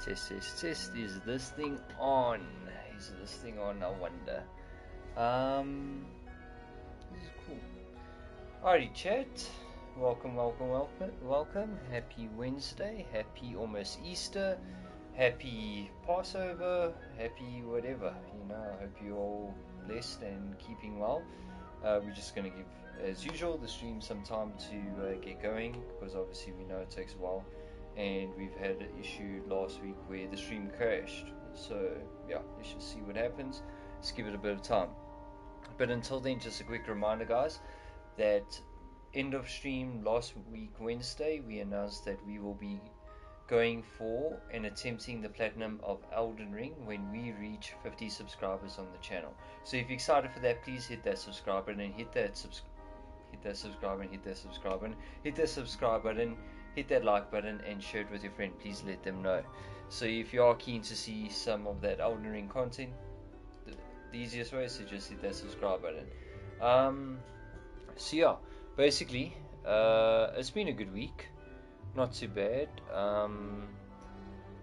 Test, test, test. Is this thing on? Is this thing on? I wonder. This is cool. Alrighty, chat. Welcome, welcome, welcome, welcome. Happy Wednesday. Happy almost Easter. Happy Passover. Happy whatever. You know, I hope you're all blessed and keeping well. We're just going to give, as usual, the stream some time to get going, because obviously we know it takes a while. And we've had an issue last week where the stream crashed. So, yeah, let's just see what happens. Let's give it a bit of time. But until then, just a quick reminder, guys, that end of stream last week, Wednesday, we announced that we will be going for and attempting the platinum of Elden Ring when we reach 50 subscribers on the channel. So if you're excited for that, please hit that subscribe button and hit that subscribe button, hit that subscribe button, hit that subscribe button, hit that like button, and share it with your friend. Please let them know. So if you are keen to see some of that Elden Ring content, the easiest way is to just hit that subscribe button. So yeah, basically, it's been a good week. Not too bad.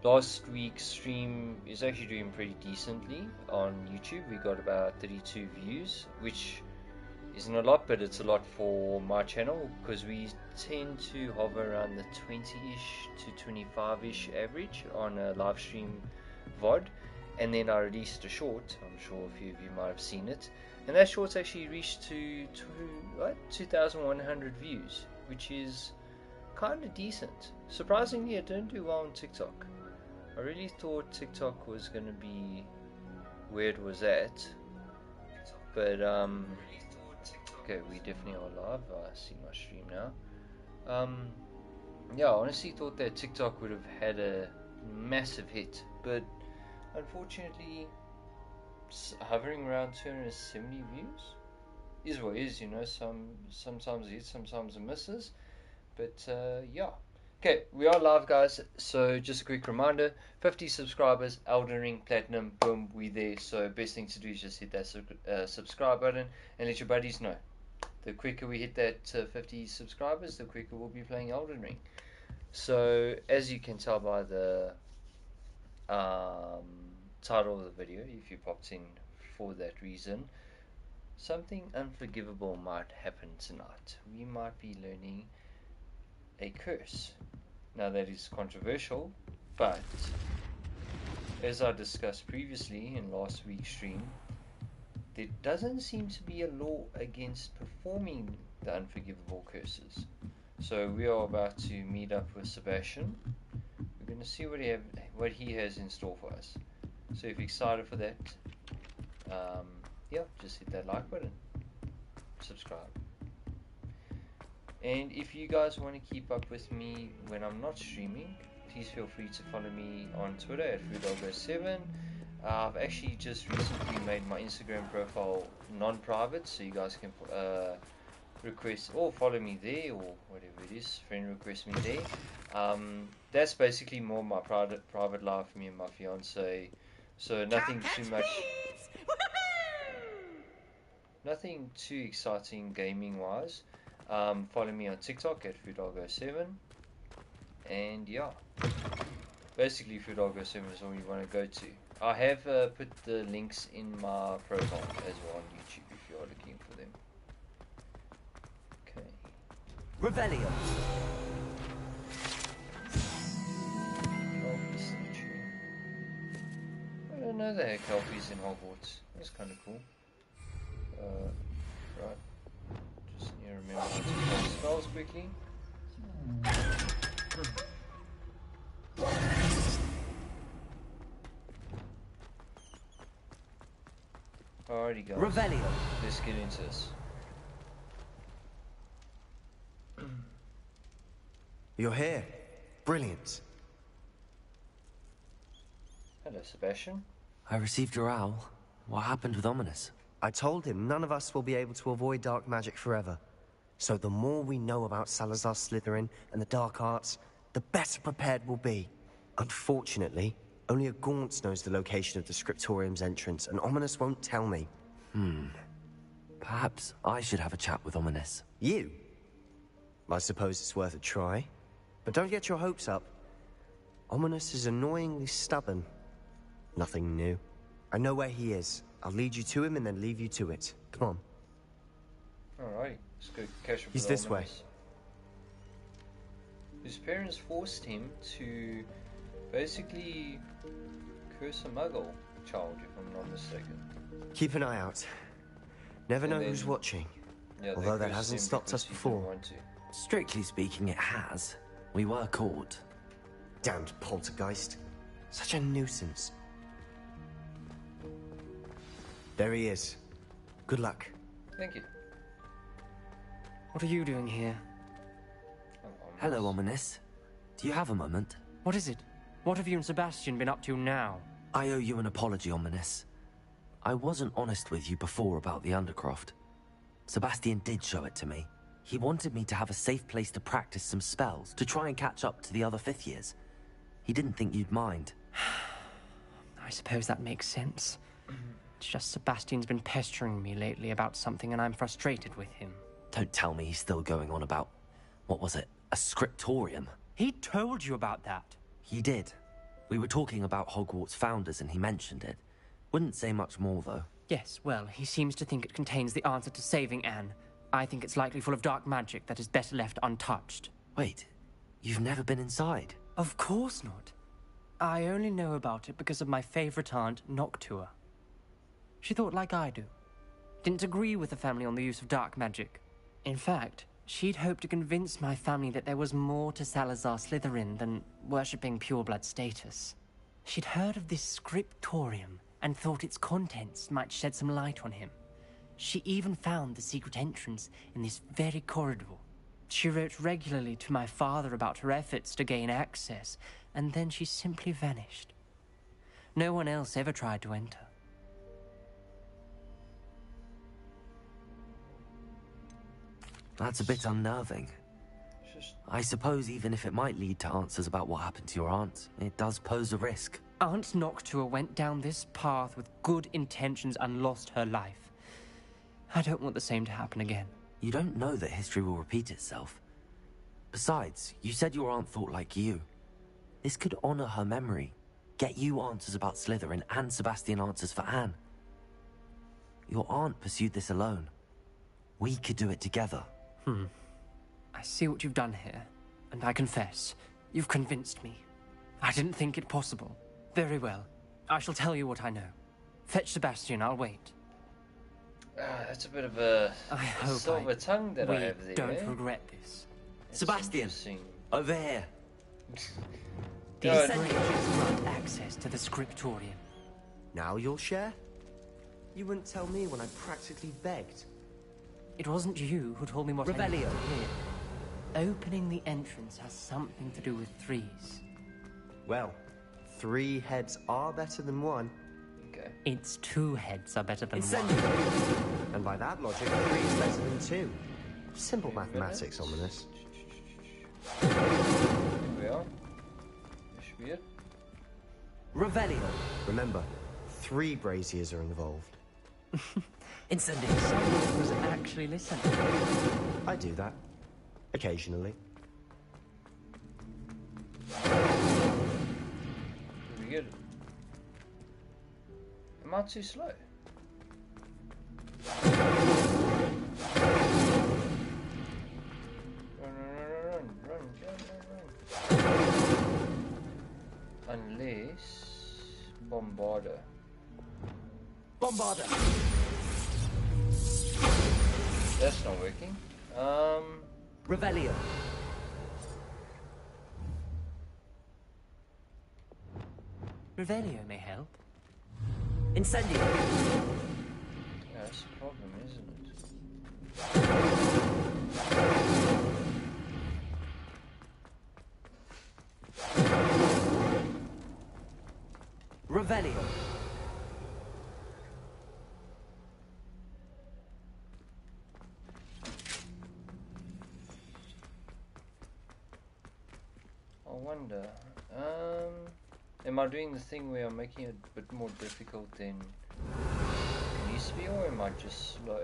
Last week's stream is actually doing pretty decently on YouTube. We got about 32 views, which isn't a lot, but it's a lot for my channel, because we tend to hover around the 20-ish to 25-ish average on a live stream VOD. And then I released a short, I'm sure a few of you might have seen it, and that short's actually reached to 2,100 views, which is kind of decent. Surprisingly, it didn't do well on TikTok. I really thought TikTok was going to be where it was at, but okay, we definitely are live. I see my stream now. Yeah, I honestly thought that TikTok would have had a massive hit, but unfortunately, hovering around 270 views is what it is, you know. Sometimes it hits, sometimes it misses, but yeah. Okay, we are live, guys, so just a quick reminder, 50 subscribers, Elden Ring Platinum, boom, we there. So best thing to do is just hit that subscribe button and let your buddies know. The quicker we hit that 50 subscribers, the quicker we'll be playing Elden Ring. So as you can tell by the title of the video, if you popped in for that reason, something unforgivable might happen tonight. We might be learning a curse. Now that is controversial, but as I discussed previously in last week's stream, there doesn't seem to be a law against performing the unforgivable curses. So we are about to meet up with Sebastian. We're going to see what he has in store for us. So if you're excited for that, yeah, just hit that like button, subscribe. And if you guys want to keep up with me when I'm not streaming, please feel free to follow me on Twitter at foodoggo7. I've actually just recently made my Instagram profile non-private, so you guys can request or follow me there, or whatever it is, friend request me there. That's basically more my private life, me and my fiance. So nothing too much, nothing too exciting gaming wise. Follow me on TikTok at foodoggo7, and yeah, basically foodoggo7 is all you want to go to. I have put the links in my profile as well on YouTube if you are looking for them. Okay. Revelio. Kelpie statue. I don't know they had Kelpies in Hogwarts. That's kind of cool. Right. Just need to remember how to cast spells quickly. Alrighty, guys. Revelio. Let's get into this. You're here. Brilliant. Hello, Sebastian. I received your owl. What happened with Ominous? I told him none of us will be able to avoid dark magic forever. So the more we know about Salazar Slytherin and the dark arts, the better prepared we'll be. Unfortunately, only a Gaunt knows the location of the Scriptorium's entrance, and Ominous won't tell me. Perhaps I should have a chat with Ominous. You? I suppose it's worth a try. But don't get your hopes up. Ominous is annoyingly stubborn. Nothing new. I know where he is. I'll lead you to him and then leave you to it. Come on. Alright, let's go catch up He's with this way. Ominous. His parents forced him to basically curse a muggle child, if I'm not mistaken. Keep an eye out. Never And know then- who's watching. Yeah, they Although that cursed hasn't him stopped us because he didn't before. want to. Strictly speaking, it has. We were caught. Damned poltergeist. Such a nuisance. There he is. Good luck. Thank you. What are you doing here? Hello, Ominous. Do you have a moment? What is it? What have you and Sebastian been up to now? I owe you an apology, Ominous. I wasn't honest with you before about the Undercroft. Sebastian did show it to me. He wanted me to have a safe place to practice some spells, to try and catch up to the other fifth years. He didn't think you'd mind. I suppose that makes sense. It's just Sebastian's been pestering me lately about something and I'm frustrated with him. Don't tell me he's still going on about, what was it, a scriptorium? He told you about that. He did. We were talking about Hogwarts founders and he mentioned it. Wouldn't say much more, though. Yes, well, he seems to think it contains the answer to saving Anne. I think it's likely full of dark magic that is better left untouched. Wait, you've never been inside? Of course not. I only know about it because of my favorite aunt, Noctua. She thought like I do. Didn't agree with the family on the use of dark magic. In fact, she'd hoped to convince my family that there was more to Salazar Slytherin than worshipping pureblood status. She'd heard of this scriptorium and thought its contents might shed some light on him. She even found the secret entrance in this very corridor. She wrote regularly to my father about her efforts to gain access, and then she simply vanished. No one else ever tried to enter. That's a bit unnerving. Just I suppose even if it might lead to answers about what happened to your aunt, it does pose a risk. Aunt Noctua went down this path with good intentions and lost her life. I don't want the same to happen again. You don't know that history will repeat itself. Besides, you said your aunt thought like you. This could honor her memory, get you answers about Slytherin and Sebastian answers for Anne. Your aunt pursued this alone. We could do it together. I see what you've done here, and I confess, you've convinced me. I didn't think it possible. Very well. I shall tell you what I know. Fetch Sebastian, I'll wait. that's a bit of a I hope silver tongue that we I have there. don't eh? regret this. It's Sebastian! interesting. Over here! These Good. bridges grant access to the scriptorium. Now you'll share? You wouldn't tell me when I practically begged. It wasn't you who told me what I Revelio. needed to hear. Opening the entrance has something to do with threes. Well, 3 heads are better than 1. Okay. Its 2 heads are better than 1. And by that logic, 3 is better than 2. Simple mathematics, Ominous. Here we are. This should be it. Revelio! Remember, 3 braziers are involved. Incendio! Someone was actually listening. I do that. Occasionally. Pretty good. Am I too slow? Run. Unless Bombarder. Bombarder! That's not working. Revelio! Revelio may help. Incendio! Yeah, that's the problem, isn't it? Revelio! I wonder. Am I doing the thing where I'm making it a bit more difficult than it used to be, or am I just slow?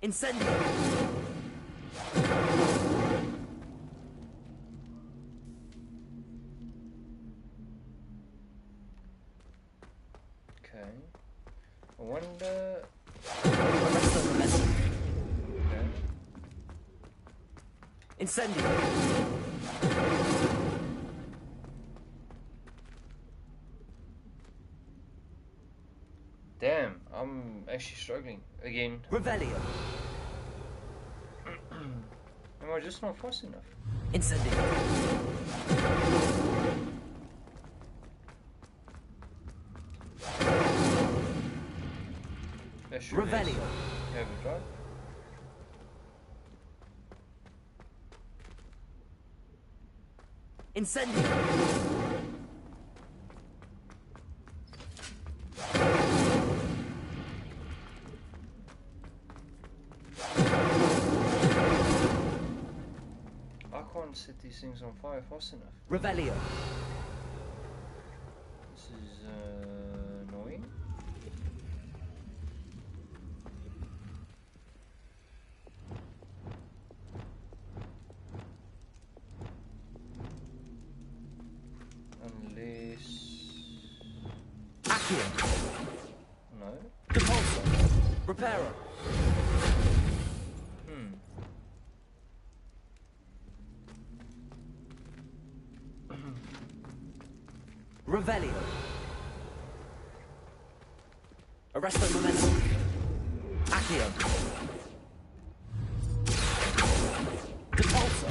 Incendio! Okay. I wonder. Okay. Incendio. Damn, I'm actually struggling again. Revelio. Am I just not fast enough? Incendio. Revelio. Overdrive. Incendio. I can't set these things on fire fast enough. Revelio. This is annoying. Unless... Accio. No? Depulso. Reparo. Revelio. Arresto momentum. Accio. Depulso.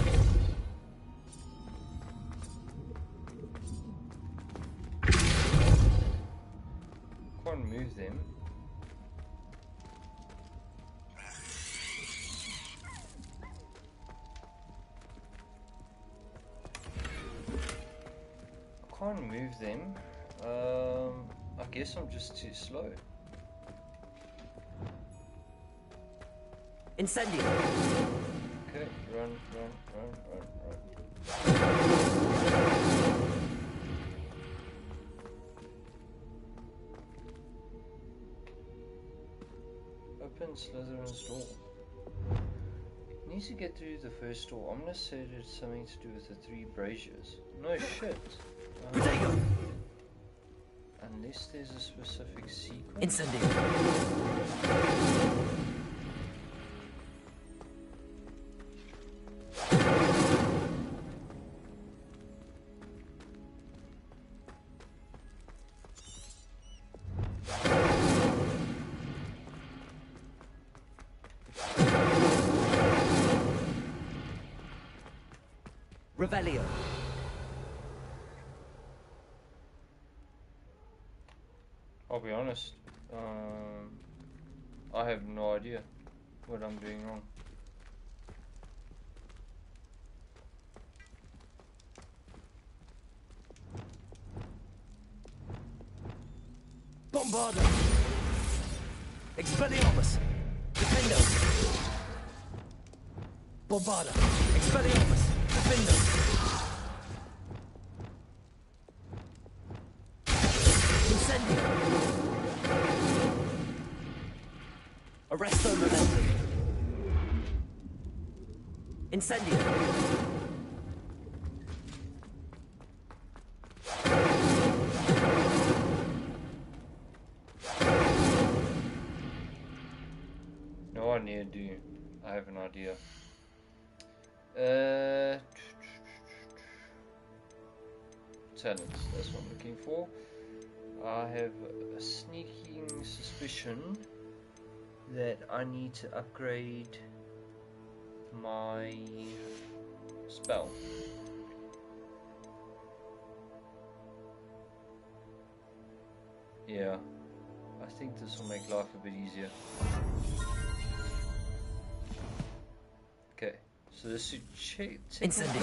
Can't move them. Can't move them. I guess I'm just too slow. Incendio. Okay, run. Open Slytherin's door. Needs to get through the first door. I'm gonna say that it's something to do with the 3 braziers. No shit. Protego. Unless there's a specific sequence. Incendio. Revelio. I'll be honest. I have no idea what I'm doing wrong. Bombardo. Expelliarmus. Defendo. Bombardo. Expelliarmus. Defendo. Incendio. Arresto momentum. Incendio. No idea, do. I have an idea. Talents, that's what I'm looking for. I have a sneaking suspicion that I need to upgrade my spell. Yeah, I think this will make life a bit easier. Okay, so this should check. Incendio.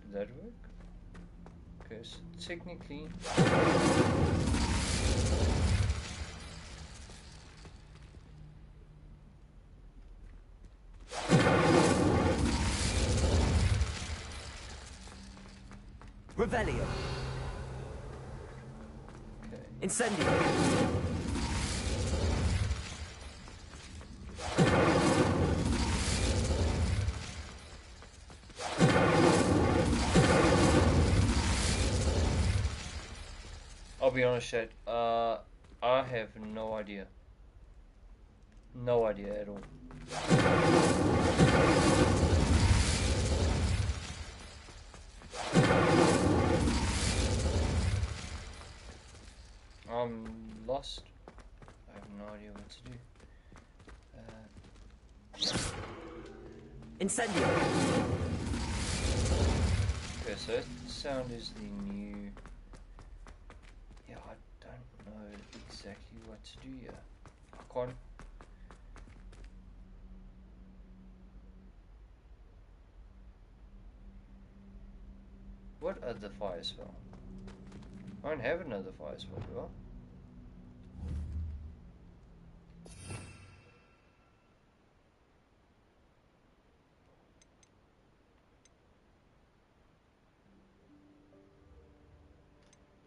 Did that work? Okay, so technically... Revelio. Okay. Incendio. I'll be honest, chat. I have no idea. No idea at all. I'm lost. I have no idea what to do. Incendio! Okay, so that sound is the new... Yeah, I don't know exactly what to do here. I can't... What other fire spell? I don't have another fire spell, do I?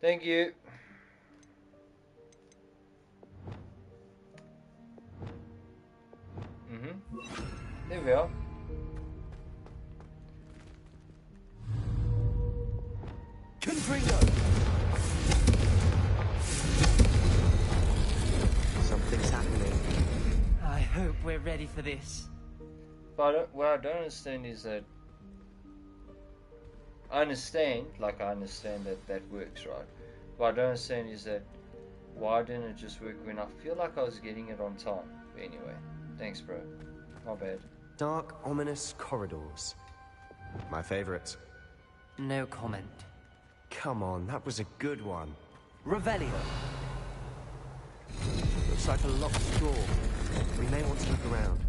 Thank you. There we are. Confringo! Something's happening. I hope we're ready for this. But what I don't understand is that... I understand that works, right? What I don't understand is that why didn't it just work when I feel like I was getting it on time? But anyway, thanks, bro. My bad. Dark, ominous corridors. My favorite. No comment. Come on, that was a good one. Revelio! Looks like a locked door. We may want to look around.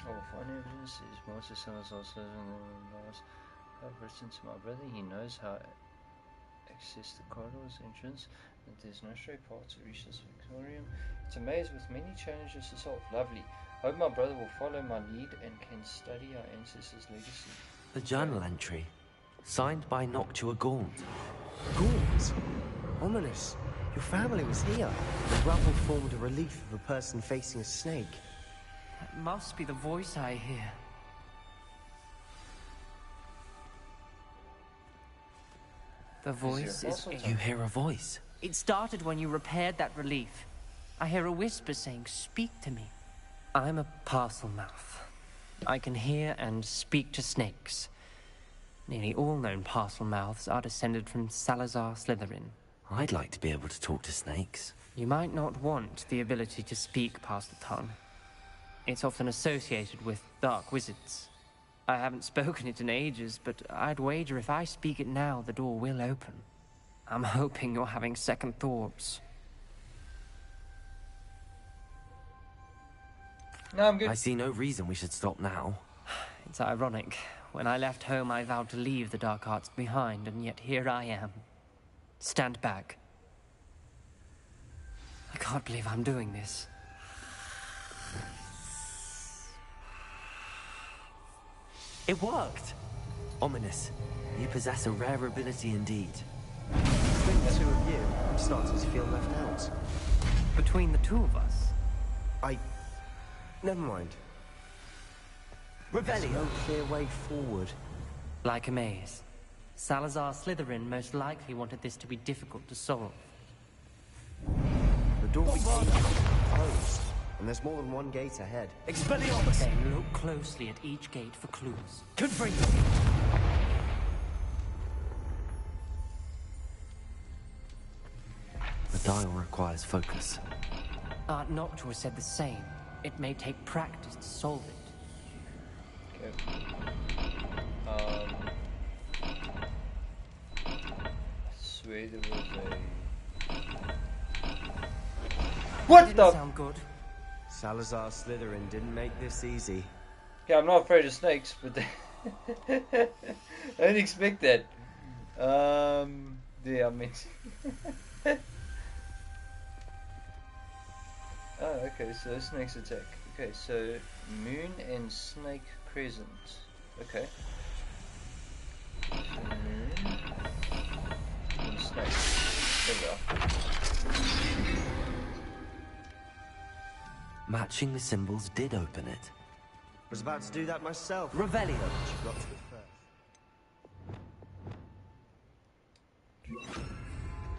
I will find evidence that is Master Salazar says in the last I've written to my brother. He knows how to access the corridor's entrance, and there's no straight path to reach this Victorium. It's a maze with many challenges to solve. Lovely. Hope my brother will follow my lead and can study our ancestors' legacy. The journal entry. Signed by Noctua Gaunt. Gaunt? Ominous. Your family was here. The rubble formed a relief of a person facing a snake. That must be the voice I hear. The voice is... You hear a voice? It started when you repaired that relief. I hear a whisper saying, "Speak to me." I'm a parcel mouth. I can hear and speak to snakes. Nearly all known parcel mouths are descended from Salazar Slytherin. I'd like to be able to talk to snakes. You might not want the ability to speak past the tongue. It's often associated with dark wizards. I haven't spoken it in ages, but I'd wager if I speak it now, the door will open. I'm hoping you're having second thoughts. No, I'm good. I see no reason we should stop now. It's ironic. When I left home, I vowed to leave the dark arts behind, and yet here I am. Stand back. I can't believe I'm doing this. It worked! Ominous. You possess a rare ability indeed. Between the two of you, I'm starting to feel left out. Between the two of us? Never mind. There's Revelio! no clear way forward. Like a maze. Salazar Slytherin most likely wanted this to be difficult to solve. The door we came in is closed, and there's more than one gate ahead. Expelliarmus! Then look closely at each gate for clues. Confringo! The dial requires focus. Aunt Noctua said the same. It may take practice to solve it. Okay. I swear there was a... What Didn't the? sound good. Salazar Slytherin didn't make this easy. Yeah, I'm not afraid of snakes, but I didn't expect that. Yeah, I mean... Oh, okay, so snakes attack. Okay, so moon and snake crescent. Okay. So moon and snake. There we are. Matching the symbols did open it. Was about to do that myself. Revelio! She got to it first.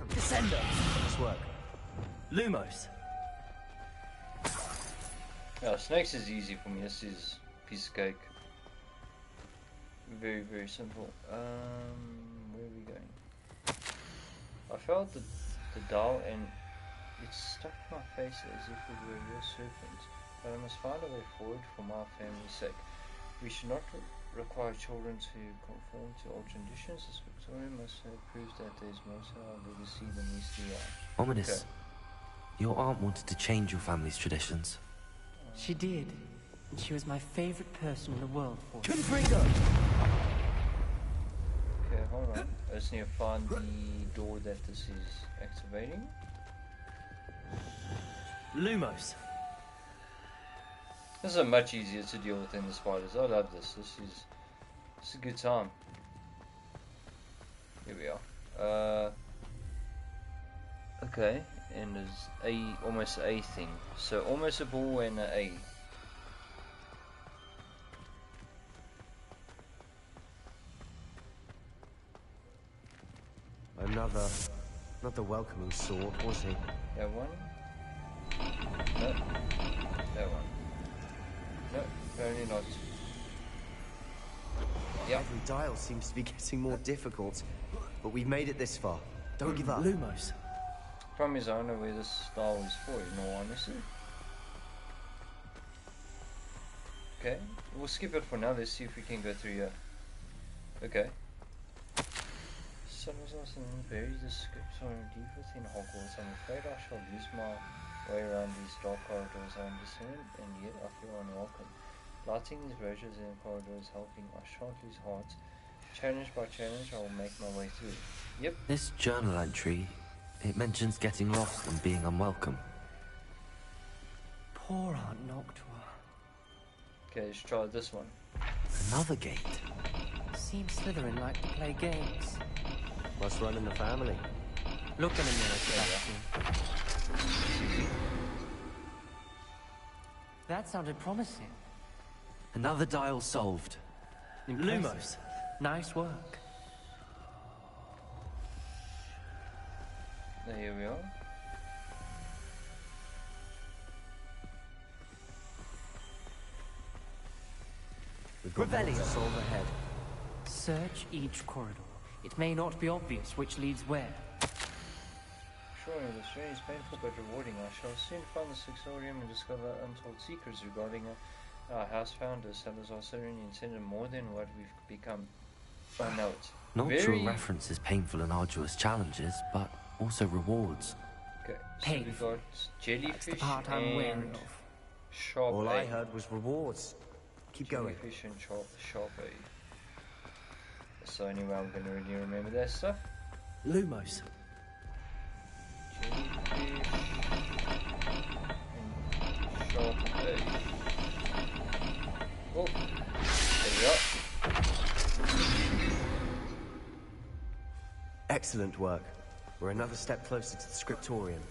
Descender! Nice work. Lumos! Yeah, snakes is easy for me. This is piece of cake. Very, very simple. Where are we going? I felt the dial and it stuck my face as if it were a real serpent. But I must find a way forward for my family's sake. We should not require children to conform to old traditions. As Victoria must have proved that there is more to our legacy than meets the eye. Ominous. Okay. Your aunt wanted to change your family's traditions. She did. And she was my favorite person in the world for it. Confringo! Okay, hold on. I just need to find the door that this is activating. Lumos! This is much easier to deal with than the spiders. I love this. This is a good time. Here we are. Okay, and there's almost a thing. So almost a ball and an A. Another welcoming sword, was he? That one? No. That one. No, apparently not. Yeah. Every dial seems to be getting more difficult, but we've made it this far. Don't give up. Lumos! Problem is, I don't know where this style is for, in all honesty. Okay, we'll skip it for now. Let's see if we can go through here. Okay. Salazar's very description deep within Hogwarts. I'm afraid I shall lose my way around these dark corridors. I understand, and yet I feel unwelcome. Lighting these roses in the corridors helping. I shan't lose heart. Challenge by challenge, I will make my way through. Yep. This journal entry, it mentions getting lost and being unwelcome. Poor Aunt Noctua. Okay, let's try this one. Another gate. Seems Slytherin like to play games. Must run in the family. Look in the mirror, Sebastian. That sounded promising. Another dial solved. Impressive. Lumos! Nice work. There we are. We've got more to solve ahead. Search each corridor. It may not be obvious which leads where. Surely this journey is painful but rewarding. I shall soon find the Sixorium and discover untold secrets regarding our house founder, Salazar Slytherin, intended more than what we've become. I know it. Noctua references painful and arduous challenges, but also rewards. Okay, so Painful. we got jellyfish That's the part I'm wary and of. sharp All A. I heard was rewards. Keep going. Jellyfish and sharp A. That's the only way I'm going to really remember that stuff. Lumos. Jellyfish and sharp A. Oh, there we are. Excellent work. We're another step closer to the scriptorium.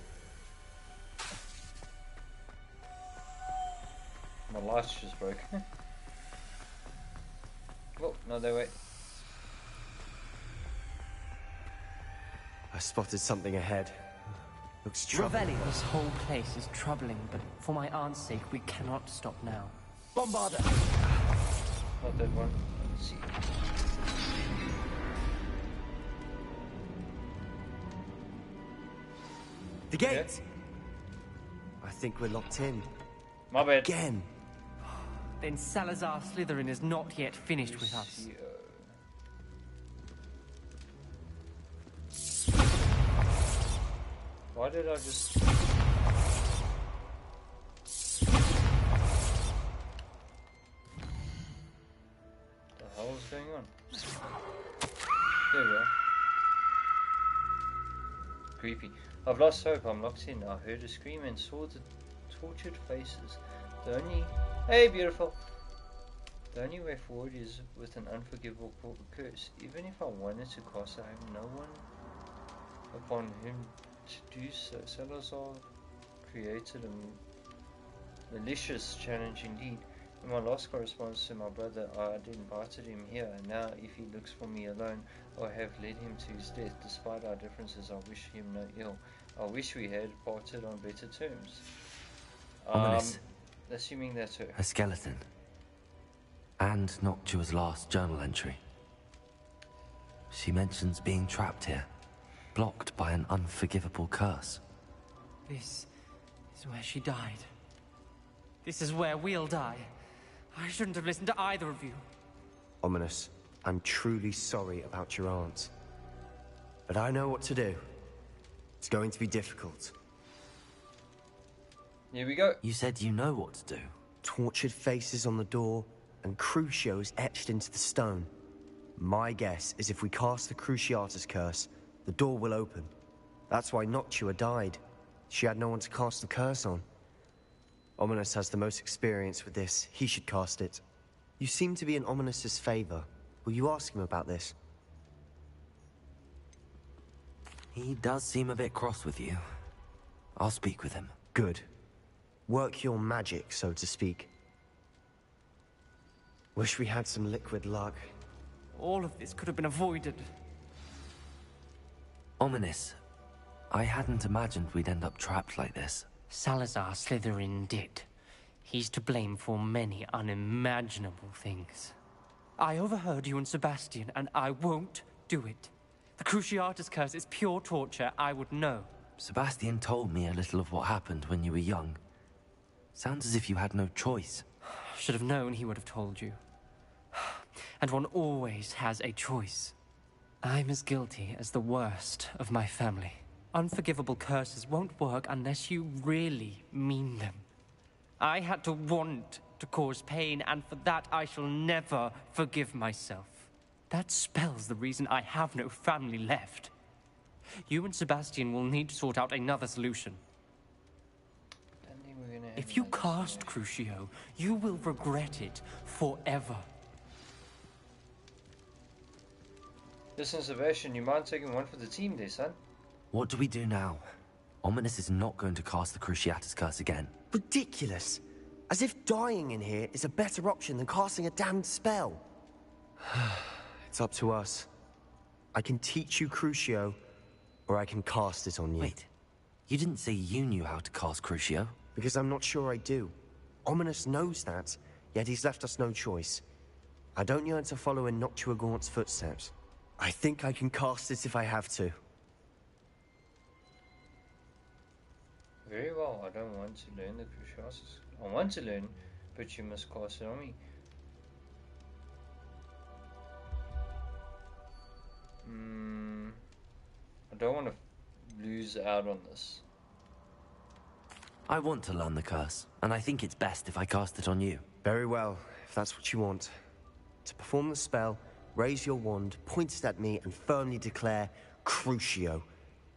My lights just broke. Oh, no, they wait. I spotted something ahead. Looks troubling. This whole place is troubling, but for my aunt's sake, we cannot stop now. Bombarder! Not that one. Let's see. The gate! I think we're locked in. My bad. Again! Then Salazar Slytherin is not yet finished with us. Why did I just... The hell is going on? There we are. Creepy. I've lost hope. I'm locked in. I heard a scream and saw the tortured faces. The only... Hey, beautiful! The only way forward is with an unforgivable curse. Even if I wanted to cast it, I have no one upon whom to do so. Salazar created a malicious challenge indeed. In my last correspondence to my brother, I had invited him here. Now, if he looks for me alone, I have led him to his death. Despite our differences, I wish him no ill. I wish we had parted on better terms. Ominous. Assuming that's her. A skeleton. And Noctua's last journal entry. She mentions being trapped here, blocked by an unforgivable curse. This is where she died. This is where we'll die. I shouldn't have listened to either of you. Ominous, I'm truly sorry about your aunt. But I know what to do. It's going to be difficult. Here we go. You said you know what to do. Tortured faces on the door, and Crucios etched into the stone. My guess is if we cast the Cruciatus curse, the door will open. That's why Noctua died. She had no one to cast the curse on. Ominous has the most experience with this. He should cast it. You seem to be in Ominous's favor. Will you ask him about this? He does seem a bit cross with you. I'll speak with him. Good. Work your magic, so to speak. Wish we had some liquid luck. All of this could have been avoided. Ominous. I hadn't imagined we'd end up trapped like this. Salazar Slytherin did. He's to blame for many unimaginable things. I overheard you and Sebastian, and I won't do it. The Cruciatus curse is pure torture, I would know. Sebastian told me a little of what happened when you were young. Sounds as if you had no choice. Should have known he would have told you. And one always has a choice. I'm as guilty as the worst of my family. Unforgivable curses won't work unless you really mean them. I had to want to cause pain, and for that I shall never forgive myself. That spells the reason I have no family left. You and Sebastian will need to sort out another solution. If you cast Crucio, you will regret it forever. Listen, Sebastian, you mind taking one for the team there, son? What do we do now? Ominous is not going to cast the Cruciatus curse again. Ridiculous! As if dying in here is a better option than casting a damned spell. It's up to us. I can teach you Crucio, or I can cast it on you. Wait, you didn't say you knew how to cast Crucio? Because I'm not sure I do. Ominous knows that, yet he's left us no choice. I don't yearn to follow in Noctua Gaunt's footsteps. I think I can cast it if I have to. Very well, I don't want to learn the Cruciatus. I want to learn, but you must cast it on me. I don't want to lose out on this. I want to learn the curse, and I think it's best if I cast it on you. Very well, if that's what you want. To perform the spell, raise your wand, point it at me, and firmly declare, Crucio.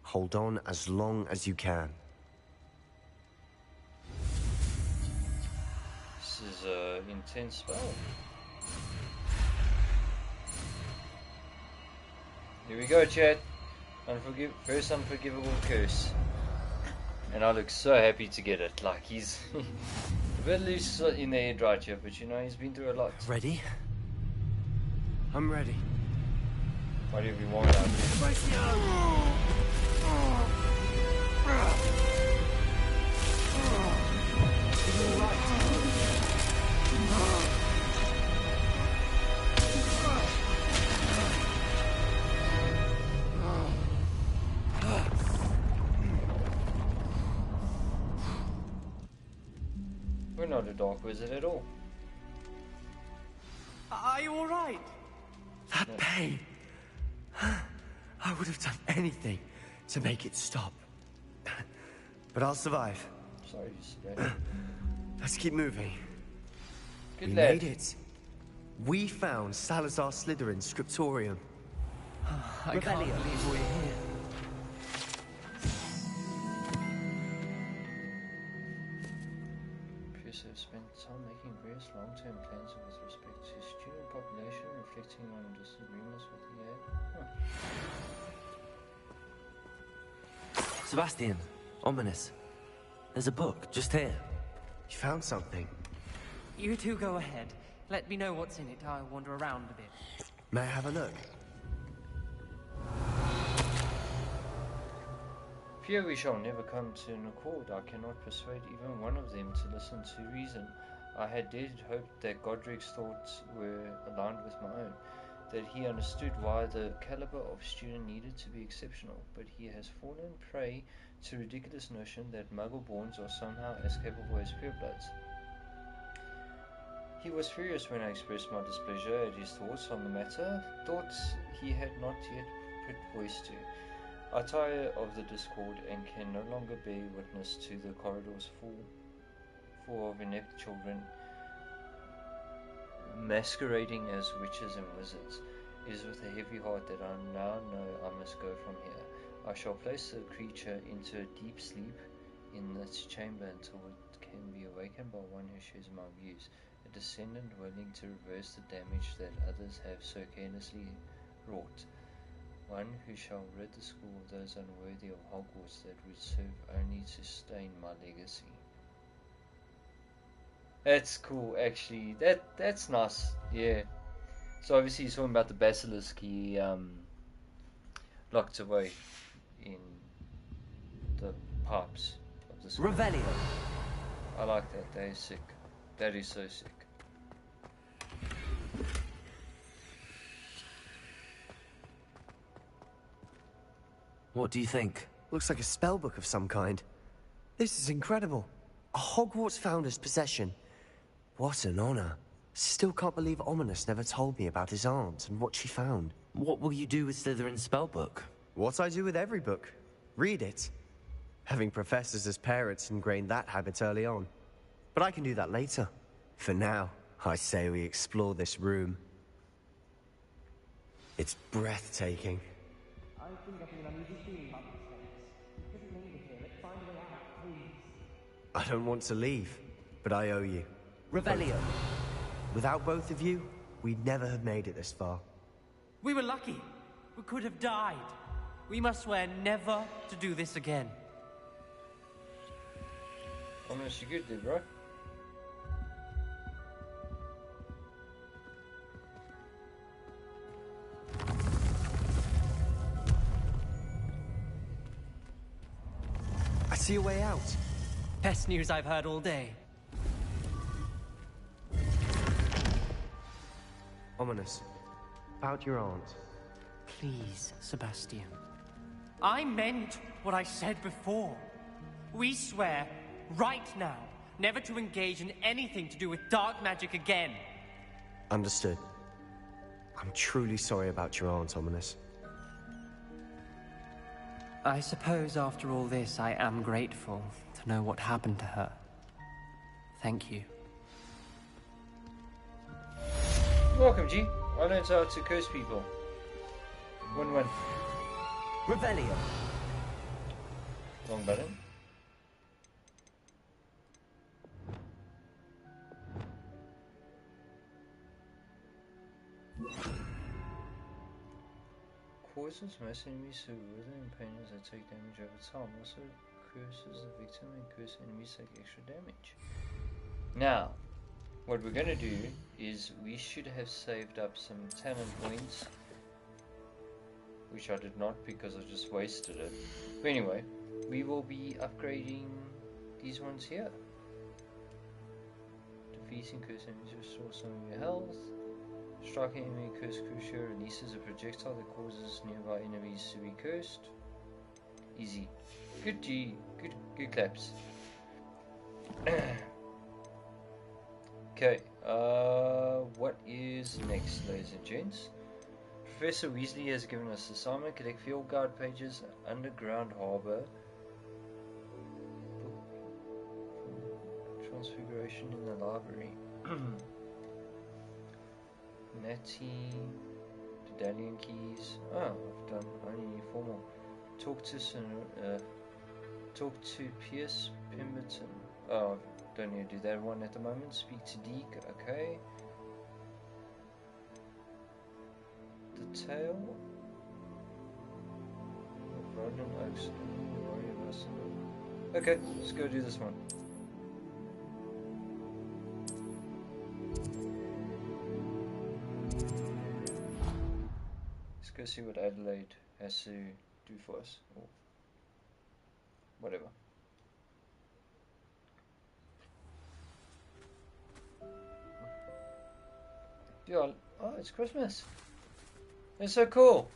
Hold on as long as you can. This is an intense spell. Here we go, chat. First unforgivable curse. And I look so happy to get it. Like, he's a bit loose in the head right here, but you know, he's been through a lot. Ready? I'm ready. Whatever you want out of We're not a dark wizard at all. Are you alright? That pain. I would have done anything to make it stop. But I'll survive. Sorry, Sebastian. Let's keep moving. Good We lad. made it. We found Salazar Slytherin's scriptorium. I can't believe we're here. Professor spent time making various long-term plans with respect to student population, reflecting on disagreements with the Sebastian, Ominous. There's a book just here. You found something. You two go ahead. Let me know what's in it. I'll wander around a bit. May I have a look? Fear we shall never come to an accord. I cannot persuade even one of them to listen to reason. I had dared hope that Godric's thoughts were aligned with my own, that he understood why the caliber of student needed to be exceptional, but he has fallen prey to a ridiculous notion that Muggle-borns are somehow as capable as purebloods. He was furious when I expressed my displeasure at his thoughts on the matter, thoughts he had not yet put voice to. I tire of the discord and can no longer bear witness to the corridors full of inept children masquerading as witches and wizards. It is with a heavy heart that I now know I must go from here. I shall place the creature into a deep sleep in its chamber until it can be awakened by one who shares my views, a descendant willing to reverse the damage that others have so carelessly wrought. One who shall rid the school of those unworthy of Hogwarts that would serve only to stain my legacy. That's cool, actually. That's nice. Yeah. So obviously he's talking about the basilisk he locked away in the pipes of the school. Revelio. I like that. That is sick. That is so sick. What do you think? Looks like a spellbook of some kind. This is incredible. A Hogwarts founder's possession. What an honor. Still can't believe Ominous never told me about his aunt and what she found. What will you do with Slytherin's spellbook? What I do with every book. Read it. Having professors as parents ingrained that habit early on. But I can do that later. For now, I say we explore this room. It's breathtaking. I think I feel an uneasy feeling about this place. You couldn't linger here. Let's find a way out, please. I don't want to leave, but I owe you. Revelio. Without both of you, we'd never have made it this far. We were lucky. We could have died. We must swear never to do this again. Almost you good there, bro. I see a way out. Best news I've heard all day. Ominous. About your aunt. Please, Sebastian. I meant what I said before. We swear, right now, never to engage in anything to do with dark magic again. Understood. I'm truly sorry about your aunt, Ominous. I suppose after all this, I am grateful to know what happened to her. Thank you. Welcome, G. I learned how to curse people. 1-1. Revelio. Wrong button. Causes most enemies who wither in pain as they take damage over time. Also curses the victim and curse enemies take extra damage. Now, what we're going to do is we should have saved up some talent points, which I did not because I just wasted it. But anyway, we will be upgrading these ones here. Defeating curse enemies restores some of your health. Striking enemy curse crucial releases a projectile that causes nearby enemies to be cursed. Easy. Good G. Good claps. Okay, what is next, ladies and gents? Professor Weasley has given us the assignment: collect field guide pages, underground harbour, transfiguration in the library, Natty, Dedalian keys. Oh, I've done only 4 more. Talk to Pierce Pemberton. Oh, don't need to do that one at the moment. Speak to Deke, okay. The Tale of Roland Oaks. Okay, let's go do this one. go see what Adelaide has to do for us, or whatever. Yeah, oh, it's Christmas. It's so cool.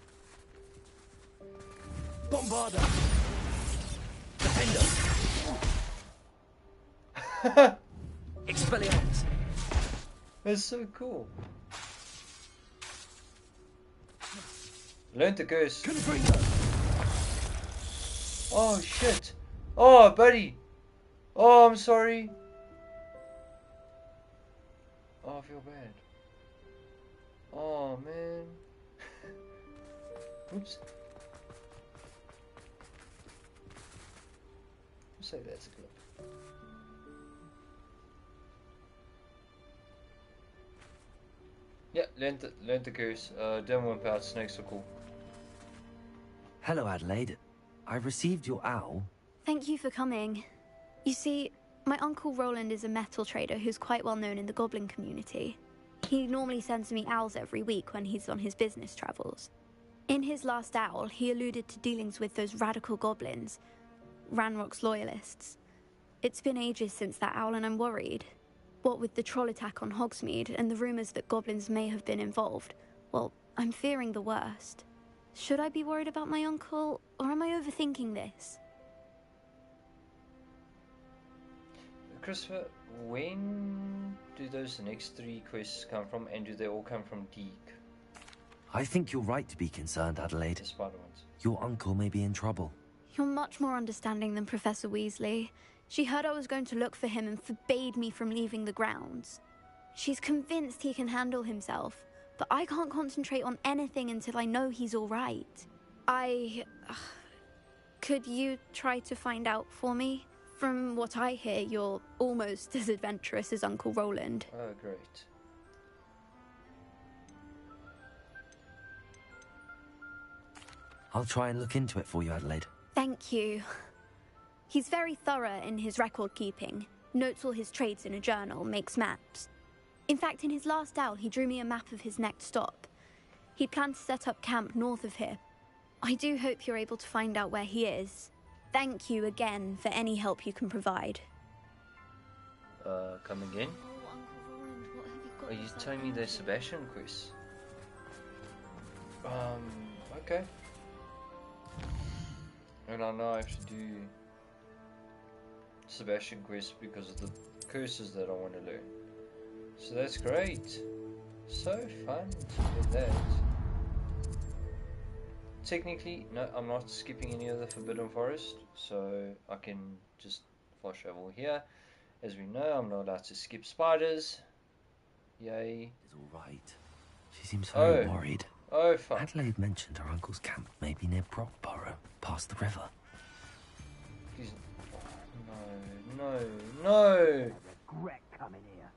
Bombarder! Defender! Expelliarmus! It's so cool. Learn to curse. Confringo! Oh shit. Oh buddy. Oh, I'm sorry. Oh, I feel bad. Oh man. Oops. Say that's a clip. Yeah, learn to curse. Demo and power snakes are cool. Hello, Adelaide. I received your owl. Thank you for coming. You see, my Uncle Roland is a metal trader who's quite well known in the goblin community. He normally sends me owls every week when he's on his business travels. In his last owl, he alluded to dealings with those radical goblins, Ranrock's loyalists. It's been ages since that owl and I'm worried. What with the troll attack on Hogsmeade and the rumours that goblins may have been involved, well, I'm fearing the worst. Should I be worried about my uncle, or am I overthinking this? Christopher, when do those next 3 quests come from, and do they all come from Deke? I think you're right to be concerned, Adelaide. The spider ones. Your uncle may be in trouble. You're much more understanding than Professor Weasley. She heard I was going to look for him and forbade me from leaving the grounds. She's convinced he can handle himself, but I can't concentrate on anything until I know he's all right. Could you try to find out for me? From what I hear, you're almost as adventurous as Uncle Roland. Oh, great. I'll try and look into it for you, Adelaide. Thank you. He's very thorough in his record keeping, notes all his trades in a journal, makes maps. In fact, in his last owl, he drew me a map of his next stop. He planned to set up camp north of here. I do hope you're able to find out where he is. Thank you again for any help you can provide. Come again? Oh, Uncle Roland, what have you got? Are you telling me they're Sebastian quests? Okay. And I know I have to do Sebastian quests because of the curses that I want to learn. So that's great. So fun to do that. Technically, no, I'm not skipping any of the Forbidden Forest, so I can just fast travel here. As we know, I'm not allowed to skip spiders. Yay. It's all right. She seems very Oh. worried. Oh, fuck. Adelaide mentioned her uncle's camp may be near Brockborough, past the river. Please. No, no, no! Regret coming here.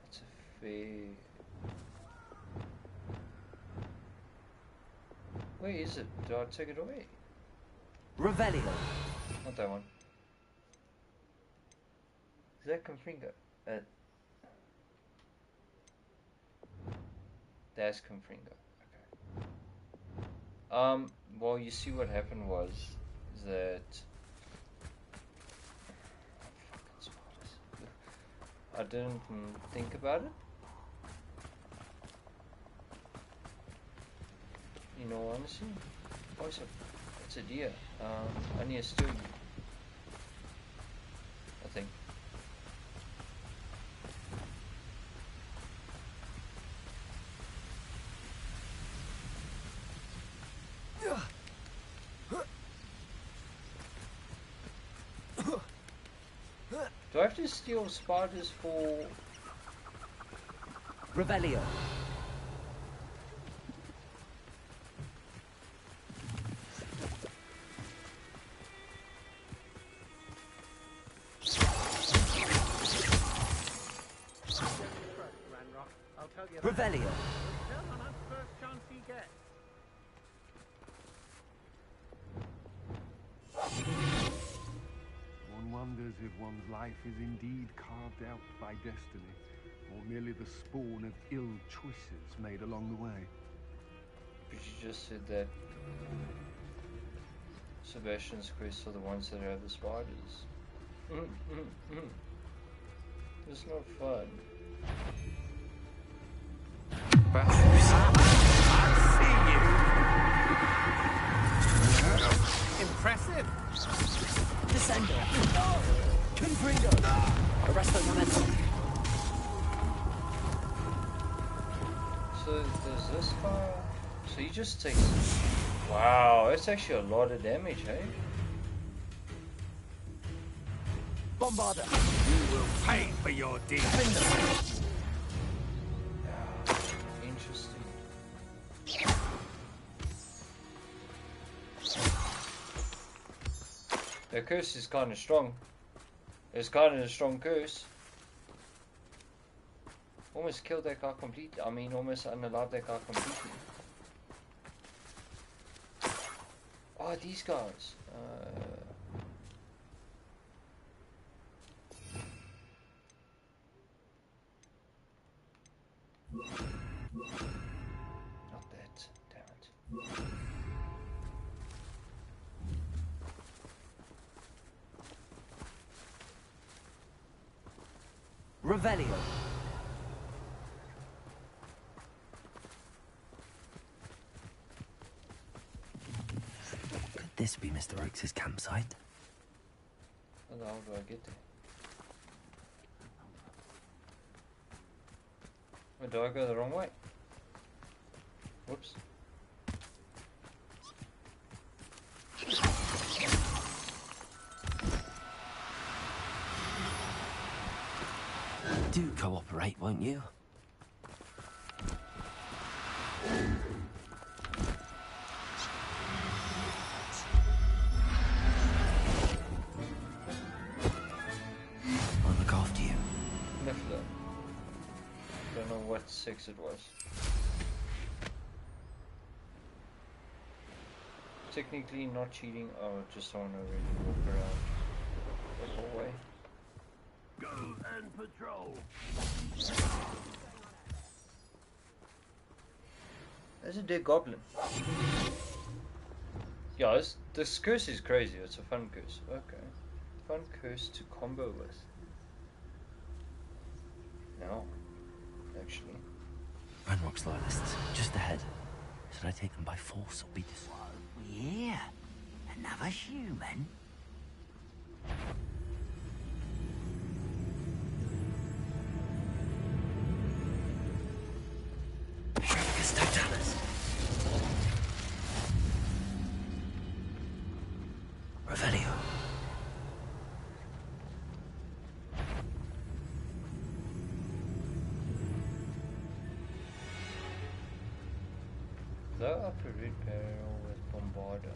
That's a fair... Where is it? Do I take it away? Revelio! Not that one. Is that Confringo? That's Confringo. Okay. Well, you see what happened was that... Fucking spiders. I didn't think about it. You know, honestly. Oh, it's a deer. Only a stew. I think. Do I have to steal spiders for... Revelio! Revelio! First chance he gets. wonders if one's life is indeed carved out by destiny, or merely the spawn of ill choices made along the way. But you just said that Sebastian's quests are the ones that have the spiders. It's not fun. Impressive. Descendo! Confringo! Arresto momentum! So there's this guy. So he just takes. Wow, that's actually a lot of damage, hey? Bombarda! You will pay for your deeds. Interesting. The curse is kind of strong. It's kind of a strong curse. Almost killed that guy completely. I mean, almost unalived that guy completely. Oh, these guys. Not that. Damn it. Revelio. Could this be Mr. Oakes' campsite? How the hell do I get there? Or do I go the wrong way? Whoops. Do cooperate, won't you? I'll look after you. Niffler. Don't know what sex it was. Technically not cheating. Oh, just don't want to really walk around the hallway. Go and patrol. There's a dead goblin. Yeah, this curse is crazy. It's a fun curse. Okay. Fun curse to combo with. No. Actually. Ranrock's loyalists, just ahead. Should I take them by force or be dis- Yeah, another human. Revelio. The upper red barrel with Bombarda.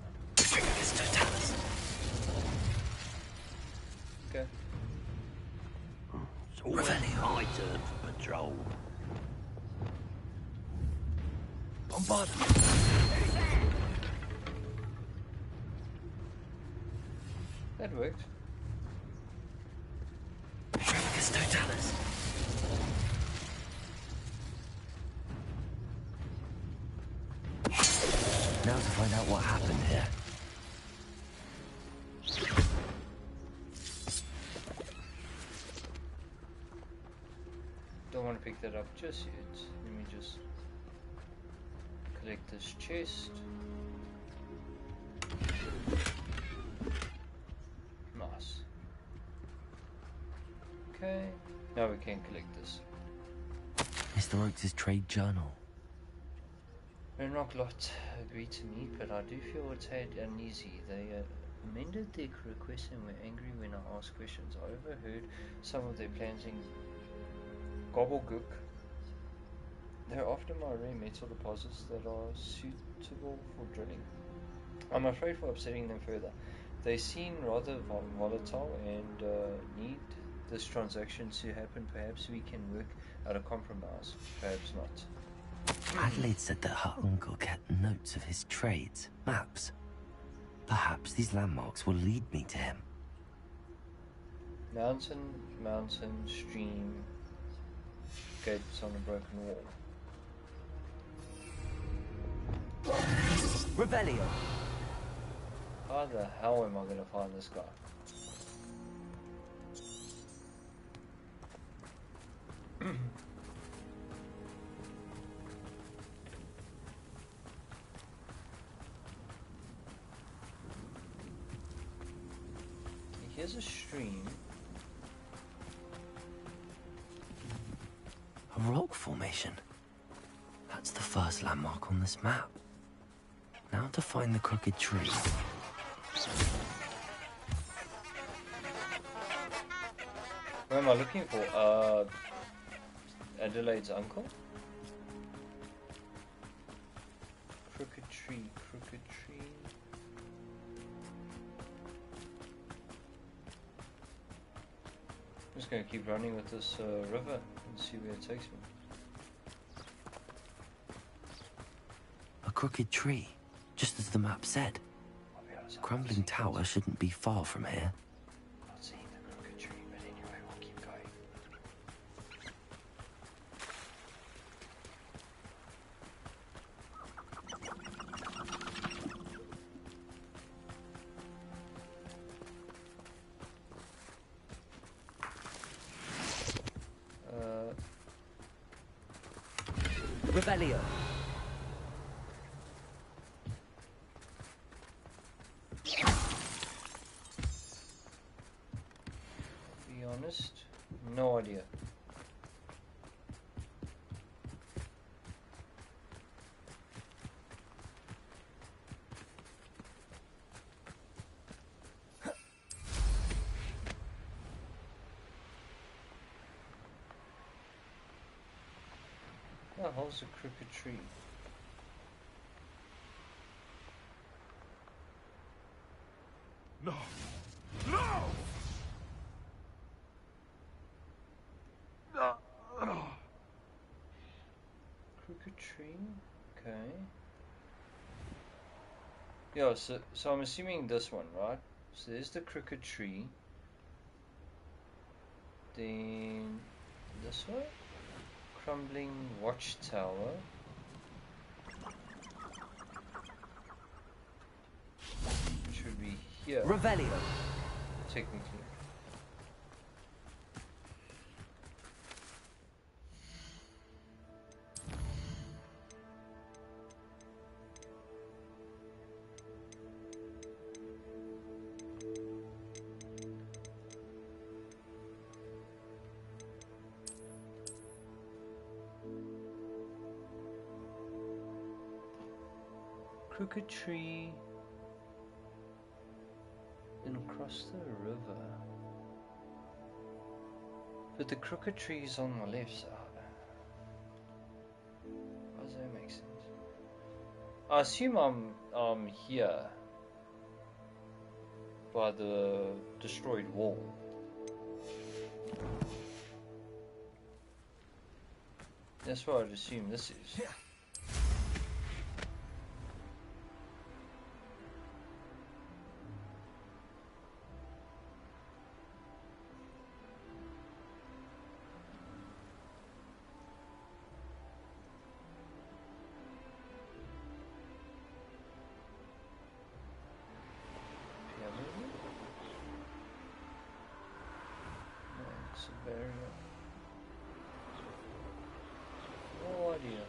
Okay. It's always my turn for patrol. Bombarda. That worked. Totalis. Now to find out what happened here. Don't want to pick that up just yet. Let me just collect this chest. Nice. Okay, now we can collect this. Mr. Oakes' trade journal. Ranrock lot agreed to meet, but I do feel it's had uneasy. They amended their request and were angry when I asked questions. I overheard some of their plans in Gobblegook. They're after my rare metal deposits that are suitable for drilling. I'm afraid for upsetting them further. They seem rather volatile and need this transaction to happen. Perhaps we can work out a compromise. Perhaps not. Adelaide said that her uncle kept notes of his trades, maps. Perhaps these landmarks will lead me to him. Mountain, mountain, stream, gates on a broken wall. Revelio. How the hell am I gonna find this guy? Here's a stream. A rock formation. That's the first landmark on this map. Now to find the crooked tree. What am I looking for? Adelaide's uncle? Crooked tree, crooked tree. I'm just gonna keep running with this river and see where it takes me. A crooked tree, just as the map said. Crumbling tower shouldn't be far from here. Not seeing the crooked tree, but anyway, we'll keep going. Revelio. Be honest, no idea. What the hell's a crooked tree? No! No! No! Crooked tree? Okay. Yeah, so I'm assuming this one, right? So there's the crooked tree. Then this way? Crumbling watchtower. Which would be here, Revelio. technically. Crooked tree, then across the river. But the crooked tree is on my left side. How does that make sense? I assume I'm here by the destroyed wall. That's what I'd assume this is. It's a barrier. No idea.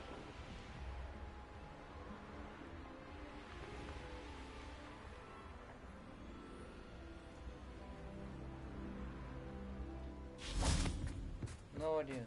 No idea.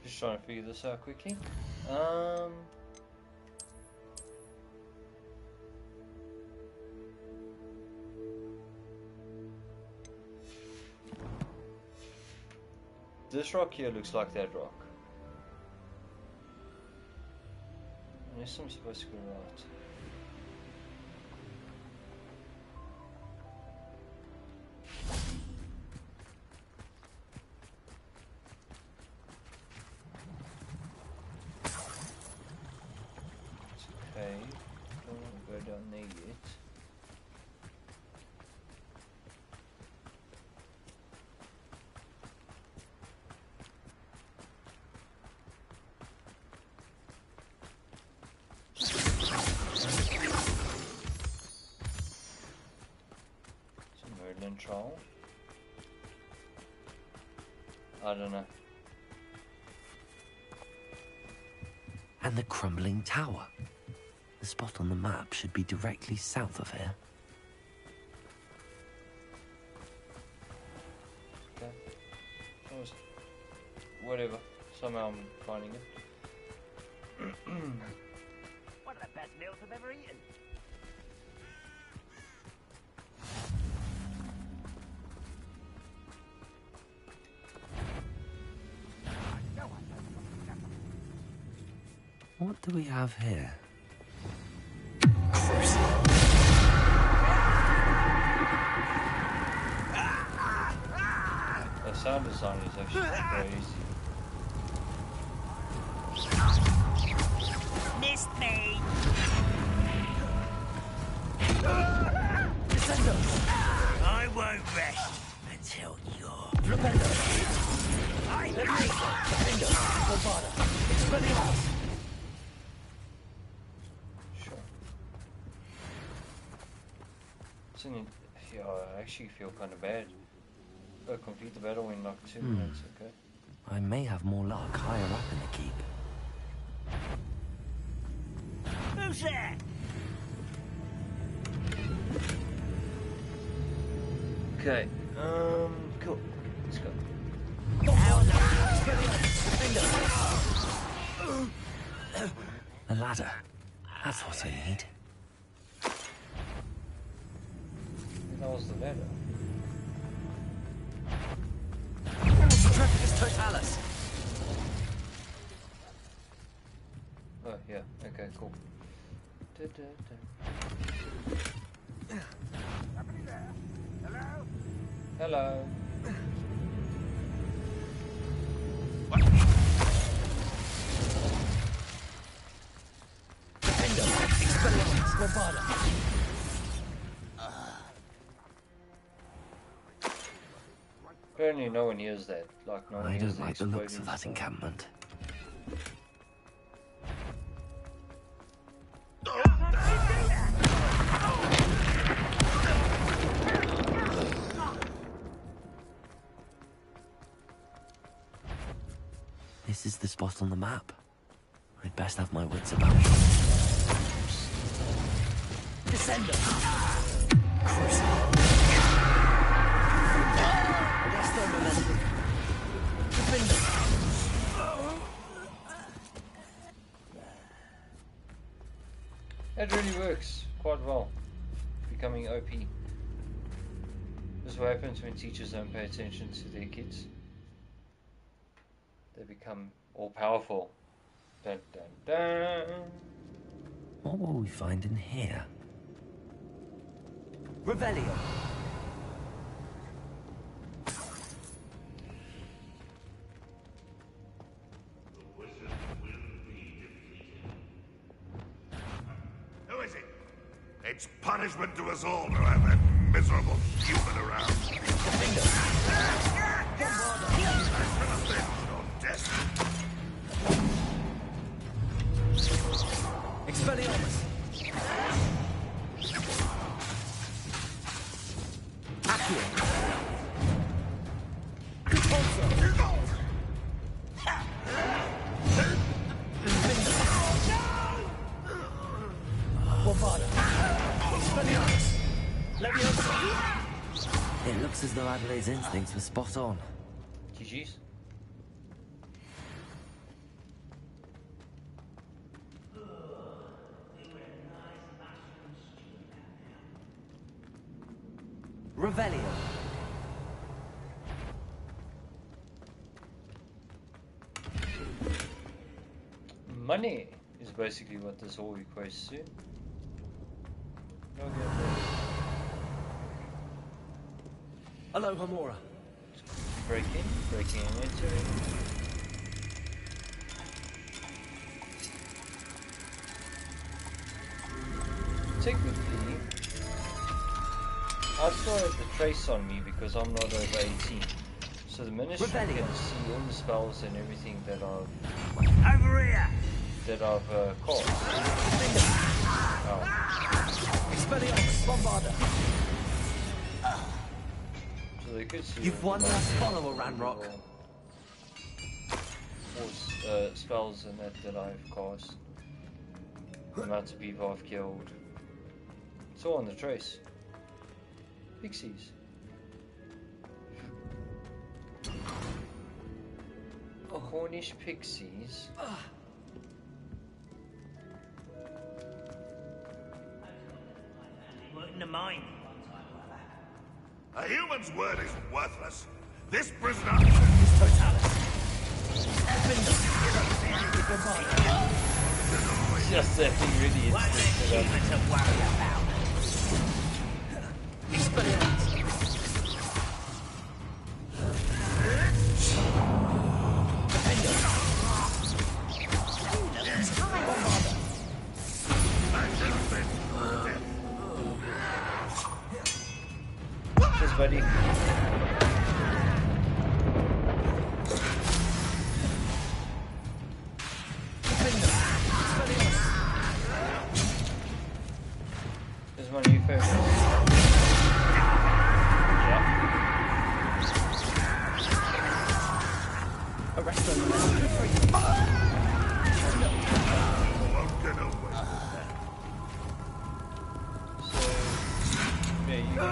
Just trying to figure this out quickly. This rock here looks like that rock. guess I'm supposed to go right. It's okay. Don't want to go down there yet. Control. I don't know. And the crumbling tower. The spot on the map should be directly south of here. Okay. Whatever. Somehow I'm finding it. One of the best meals I've ever eaten. What do we have here? The sound design is actually crazy. Missed me. I won't rest until you're. Sure. Yeah, I actually feel kind of bad. Complete the battle in like 2 minutes, okay? I may have more luck higher up in the keep. Who's there? Okay, cool. Let's go. A ladder. That's what I need. That was the ladder. Totalis. Oh, yeah, okay, cool. Somebody there? Hello? Hello. Apparently no one hears that. Like, no one I hears don't like the looks of that exploding encampment. This is the spot on the map. I'd best have my wits about me. That really works quite well. Becoming OP. This is what happens when teachers don't pay attention to their kids. They become all powerful. Dun dun dun. What will we find in here? Revelio. Who is it? It's punishment to us all to have that miserable human around. Expelliarmus. Accio. It looks as though Adelaide's instincts were spot on. GG's. Revelio. Money is basically what this all equates to. Hello, Hamura. Breaking and entering. Technically, I still have the trace on me because I'm not over 18. So the ministry can see all the spells and everything that I've cast. Oh. So they could see. You've one less follower, Ranrock. Or spells and that I've cast. The amount of people I've killed. It's all on the trace. Pixies. Cornish pixies. We're in the mine. A human's word is worthless. This prisoner... Just that thing really What is. is human to worry about? Cheers, buddy. This is my new favorite. Yeah. Arrest them. won't get away. So, yeah, you go.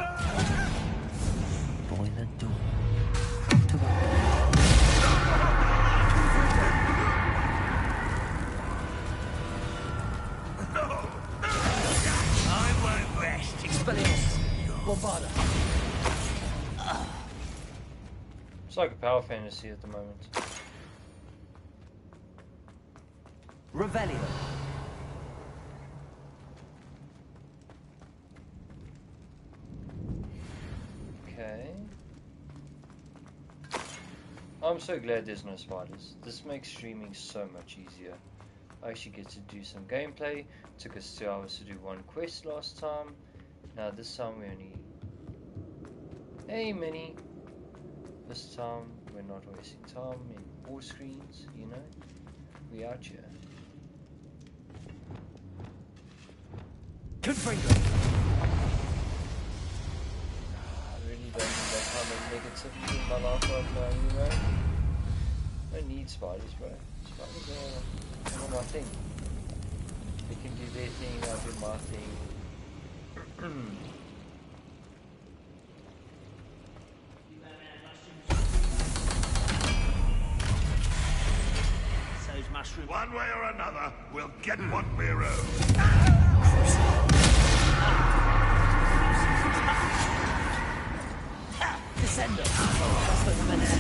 Boiler door. I won't rest. Expelliarmus. Bombarda. It's like a power fantasy at the moment. Revelio. Okay. I'm so glad there's no spiders. This makes streaming so much easier. I actually get to do some gameplay. Took us 2 hours to do one quest last time. Now this time we only... Hey Minnie! This time we're not wasting time in war screens, you know? We out here. Confringo. I really don't need that kind of negativity in my life right now, you know? I don't need spiders, bro. Spiders are not my thing. They can do their thing, I'll do my thing. So's mushroom. One way or another, we'll get what we're owed. Descendo. That's the minute.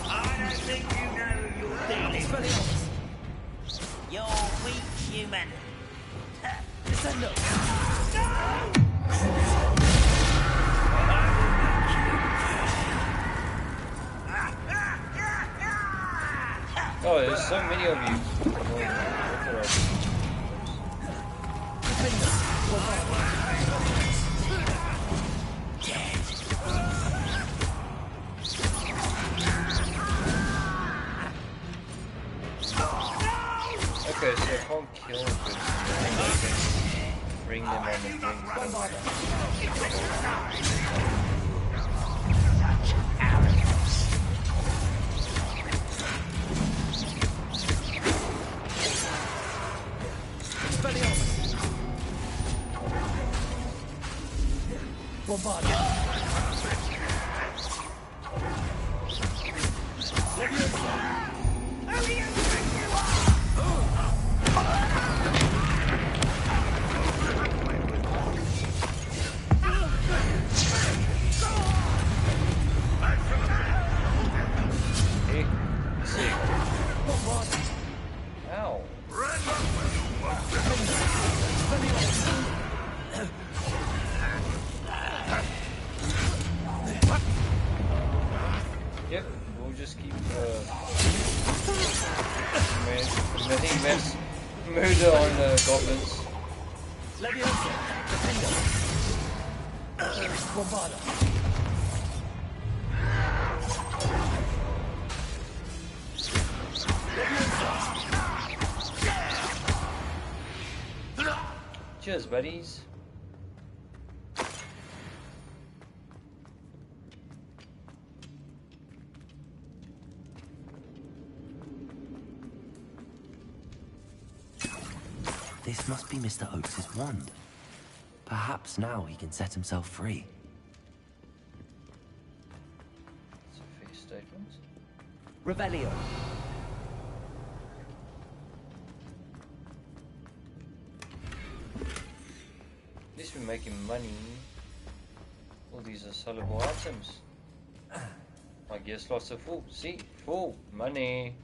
I don't think you know who you're dealing with. You're weak, human. Descendo. Oh, there's so many of you. Look at us. Okay, so I can't kill them, but I can bring them on the thing. Yep, we'll just keep committing murder on the goblins. Leviosa, Defender, Bombarda. Cheers, buddies. This must be Mr. Oakes' wand. Perhaps now he can set himself free. It's a fair statement. Revelio. At least we're making money. All these are sellable items. My gear slots are full. See? Full. Money.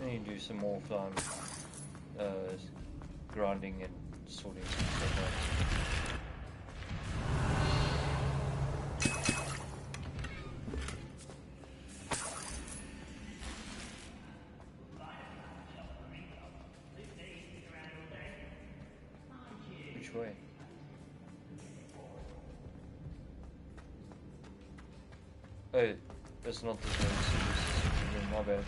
I need to do some more offline grinding and sorting some stuff out. Which way? Oh, that's not the way. My bad.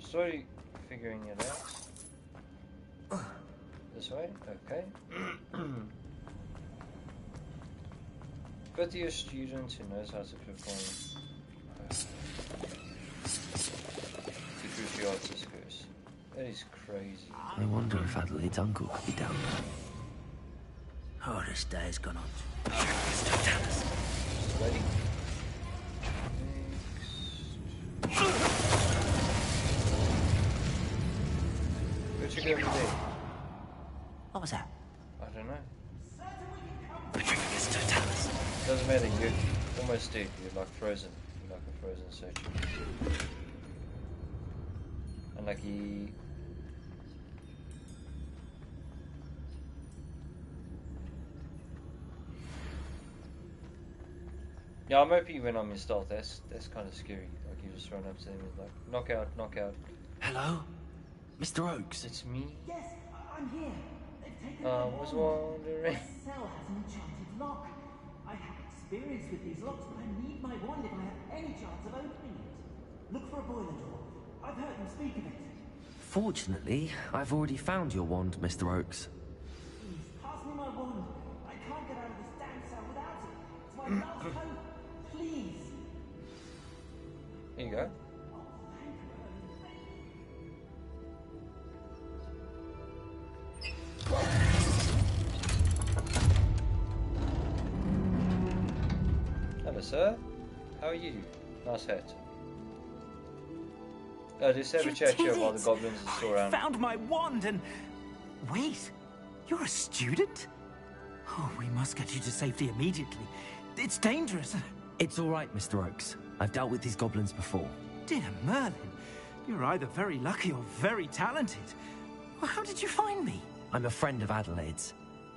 Slowly figuring it out. This way? Okay. 50-year student who knows how to perform the goofy artist curse. That is crazy. I wonder if Adelaide's uncle could be down there. Oh, this day's gone on. Ready? Where'd you go over there? What was that? I don't know. Doesn't matter, you're almost dead. You're like frozen. You're like a frozen statue. Unlucky. Yeah, I'm OP when I'm in stealth. That's kind of scary. Like you just run up to them and like knockout, knockout. Hello? Mr. Oakes? It's me. Yes, I'm here. They've taken Was wondering. My cell has an enchanted lock. I have experience with these locks, but I need my wand if I have any chance of opening it. Look for a boiler door. I've heard them speak of it. Fortunately, I've already found your wand, Mr. Oakes. Please, pass me my wand. I can't get out of this damn cell without it. It's my last hope. Please. Here you go. Hello, sir. How are you? Nice hat. Just have a chat here while the goblins are still around. Found my wand and... Wait, you're a student? Oh, we must get you to safety immediately. It's dangerous. It's all right, Mr. Oakes. I've dealt with these goblins before. Dear Merlin, you're either very lucky or very talented. Well, how did you find me? I'm a friend of Adelaide's.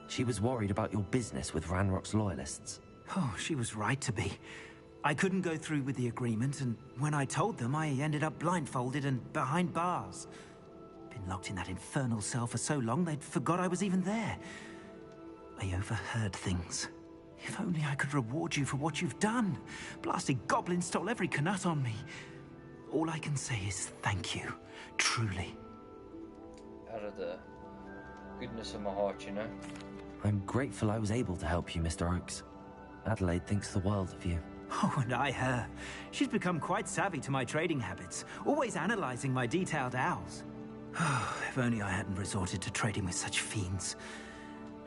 She was worried about your business with Ranrock's loyalists. Oh, she was right to be. I couldn't go through with the agreement, and when I told them, I ended up blindfolded and behind bars. Been locked in that infernal cell for so long, they'd forgot I was even there. I overheard things. If only I could reward you for what you've done. Blasted goblin stole every Knut on me. All I can say is thank you, truly. Out of the goodness of my heart, you know. I'm grateful I was able to help you, Mr. Oakes. Adelaide thinks the world of you. Oh, and I her. She's become quite savvy to my trading habits, always analyzing my detailed owls. If only I hadn't resorted to trading with such fiends.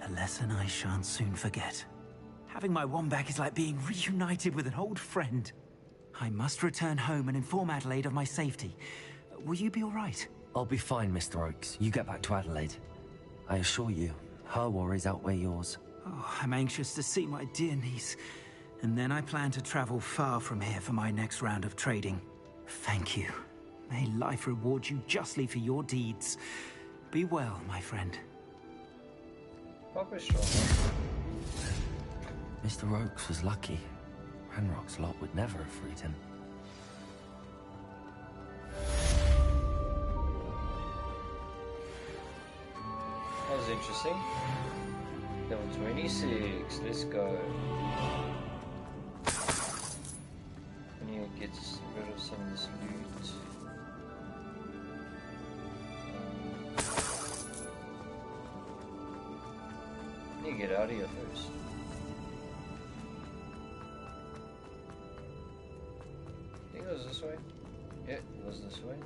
A lesson I shan't soon forget. Having my wand back is like being reunited with an old friend. I must return home and inform Adelaide of my safety. Will you be all right? I'll be fine, Mr. Oakes. You get back to Adelaide. I assure you, her worries outweigh yours. Oh, I'm anxious to see my dear niece. And then I plan to travel far from here for my next round of trading. Thank you. May life reward you justly for your deeds. Be well, my friend. Proper strong. Mr. Oakes was lucky. Ranrock's lot would never have freed him. That was interesting. Level 26, let's go. I need to get rid of some of this loot. I need to get out of here first. I think it was this way. Yeah, it was this way.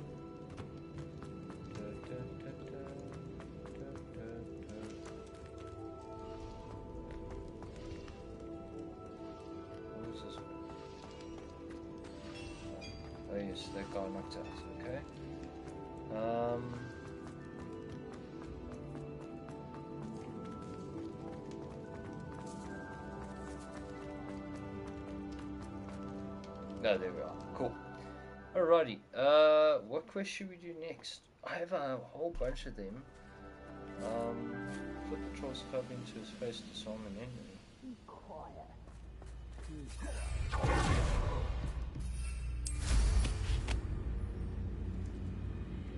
What was this way? Oh yes, that guy knocked out, okay. No, there we are. Cool. Alrighty. What quest should we do next? I have a whole bunch of them. Put the troll's club into his face to disarm an enemy. Be quiet.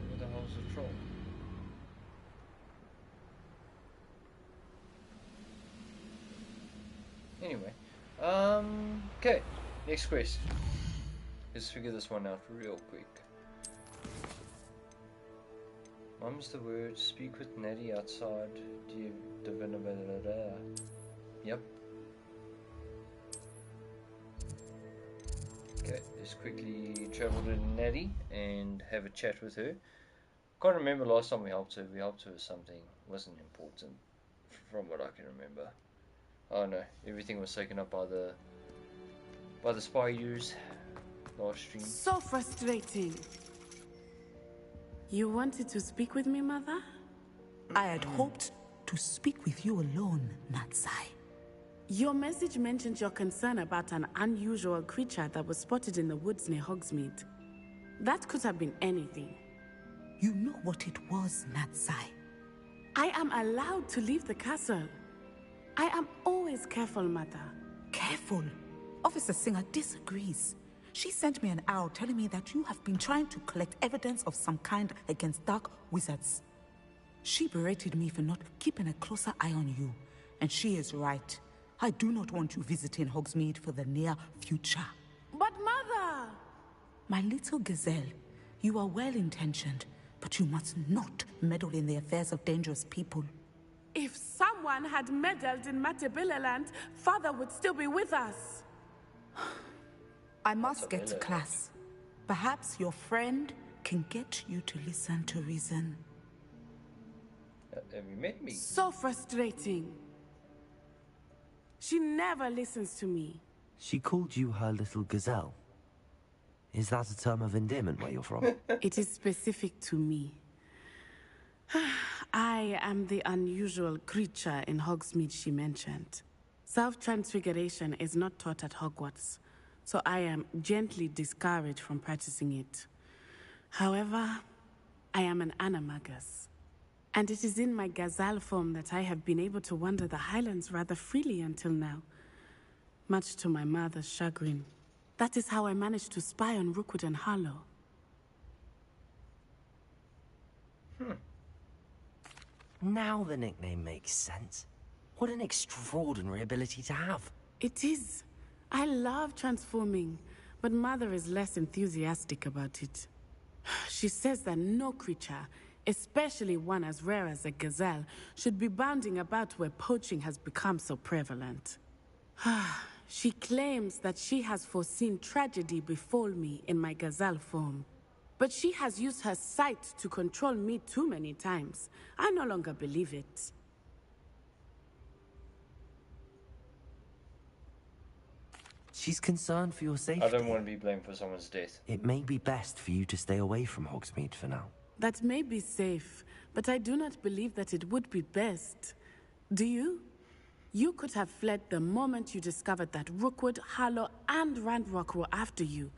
Where the hell's the troll? Anyway. Okay. Next quest. Let's figure this one out real quick. Mum's the word. Speak with Nettie outside. Yep. Okay, let's quickly travel to Nettie and have a chat with her. Can't remember last time we helped her. We helped her with something. It wasn't important, from what I can remember. Oh no, everything was taken up by the spiders last stream. So frustrating. You wanted to speak with me, Mother? I had hoped to speak with you alone, Natsai. Your message mentioned your concern about an unusual creature that was spotted in the woods near Hogsmeade. That could have been anything. You know what it was, Natsai. I am allowed to leave the castle. I am always careful, Mother. Careful? Officer Singer disagrees. She sent me an owl telling me that you have been trying to collect evidence of some kind against dark wizards. She berated me for not keeping a closer eye on you, and she is right. I do not want you visiting Hogsmeade for the near future. But Mother! My little gazelle, you are well-intentioned, but you must not meddle in the affairs of dangerous people. If someone had meddled in Matabeleland, Father would still be with us. I must get to class. Perhaps your friend can get you to listen to reason. Have you met me? So frustrating. She never listens to me. She called you her little gazelle. Is that a term of endearment where you're from? It is specific to me. I am the unusual creature in Hogsmeade she mentioned. Self-transfiguration is not taught at Hogwarts, so I am gently discouraged from practicing it. However, I am an animagus, and it is in my gazelle form that I have been able to wander the Highlands rather freely until now, much to my mother's chagrin. That is how I managed to spy on Rookwood and Harlow. Now the nickname makes sense. What an extraordinary ability to have. It is. I love transforming, but Mother is less enthusiastic about it. She says that no creature, especially one as rare as a gazelle, should be bounding about where poaching has become so prevalent. She claims that she has foreseen tragedy befall me in my gazelle form. But she has used her sight to control me too many times. I no longer believe it. She's concerned for your safety. I don't want to be blamed for someone's death. It may be best for you to stay away from Hogsmeade for now. That may be safe, but I do not believe that it would be best. Do you? You could have fled the moment you discovered that Rookwood, Harlow, and Randrock were after you,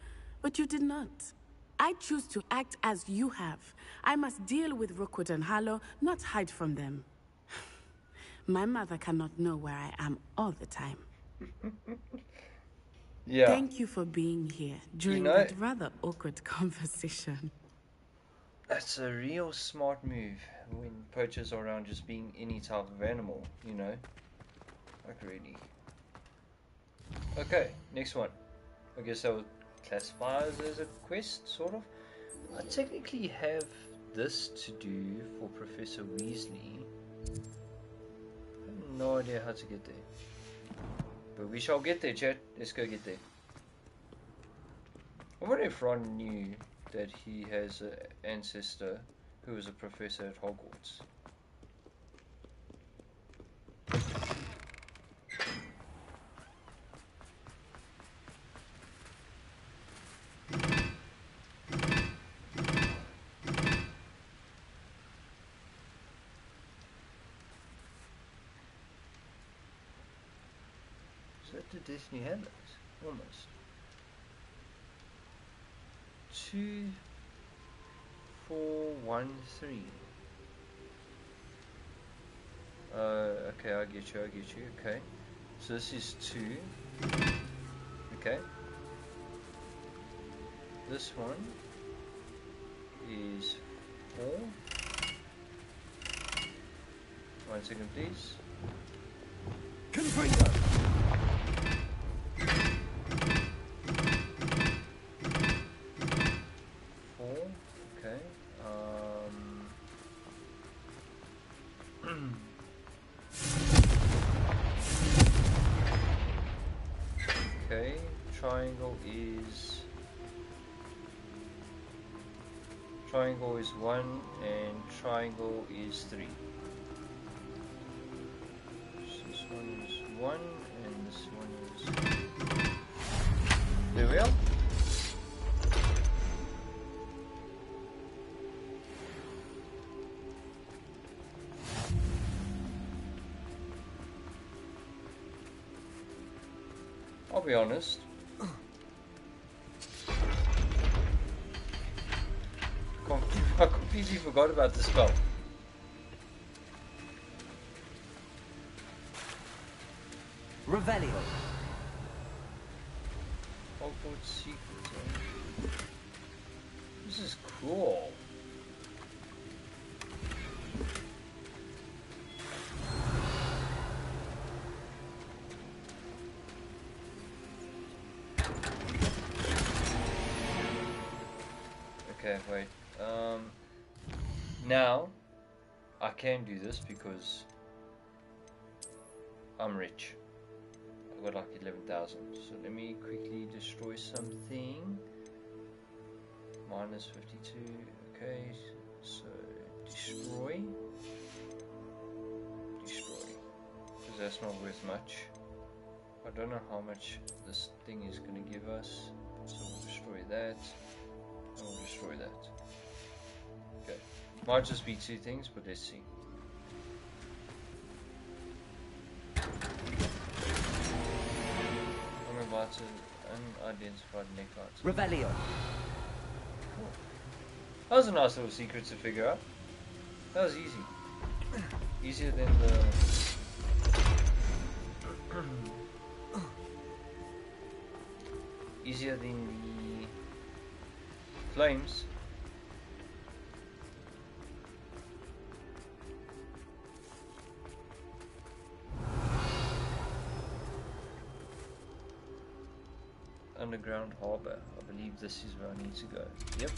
but you did not. I choose to act as you have. I must deal with Rookwood and Harlow, not hide from them. My mother cannot know where I am all the time. Yeah. Thank you for being here during that rather awkward conversation. That's a real smart move when poachers are around just being any type of animal, you know? Like, really. Okay, next one. I guess that would classify as a quest, sort of. I technically have this to do for Professor Weasley. I have no idea how to get there. But we shall get there, chat. Let's go get there. I wonder if Ron knew that he has an ancestor who was a professor at Hogwarts. Is that the Deathly Hallows? Almost. 2, 4, 1, 3. Okay, I get you. Okay. So this is 2. Okay. This one is 4. 1 second, please. Confringo! 4. Okay. Okay. Triangle is 1 and triangle is 3. So this one is 1 and this one is... There we are. I'll be honest. I completely forgot about the spell. Revelio. Hogwarts secret zone. This is cool. Okay, wait. Now I can do this because I'm rich. I got like 11,000. So let me quickly destroy something. Minus 52. Okay, so destroy. Because that's not worth much. I don't know how much this thing is going to give us. So we'll destroy that. And we'll destroy that. Okay. Might just be 2 things, but let's see. Unidentified neck arts. Revelio. Cool. That was a nice little secret to figure out. That was easy. Easier than the... easier than the flames. Underground Harbour. I believe this is where I need to go. Yep.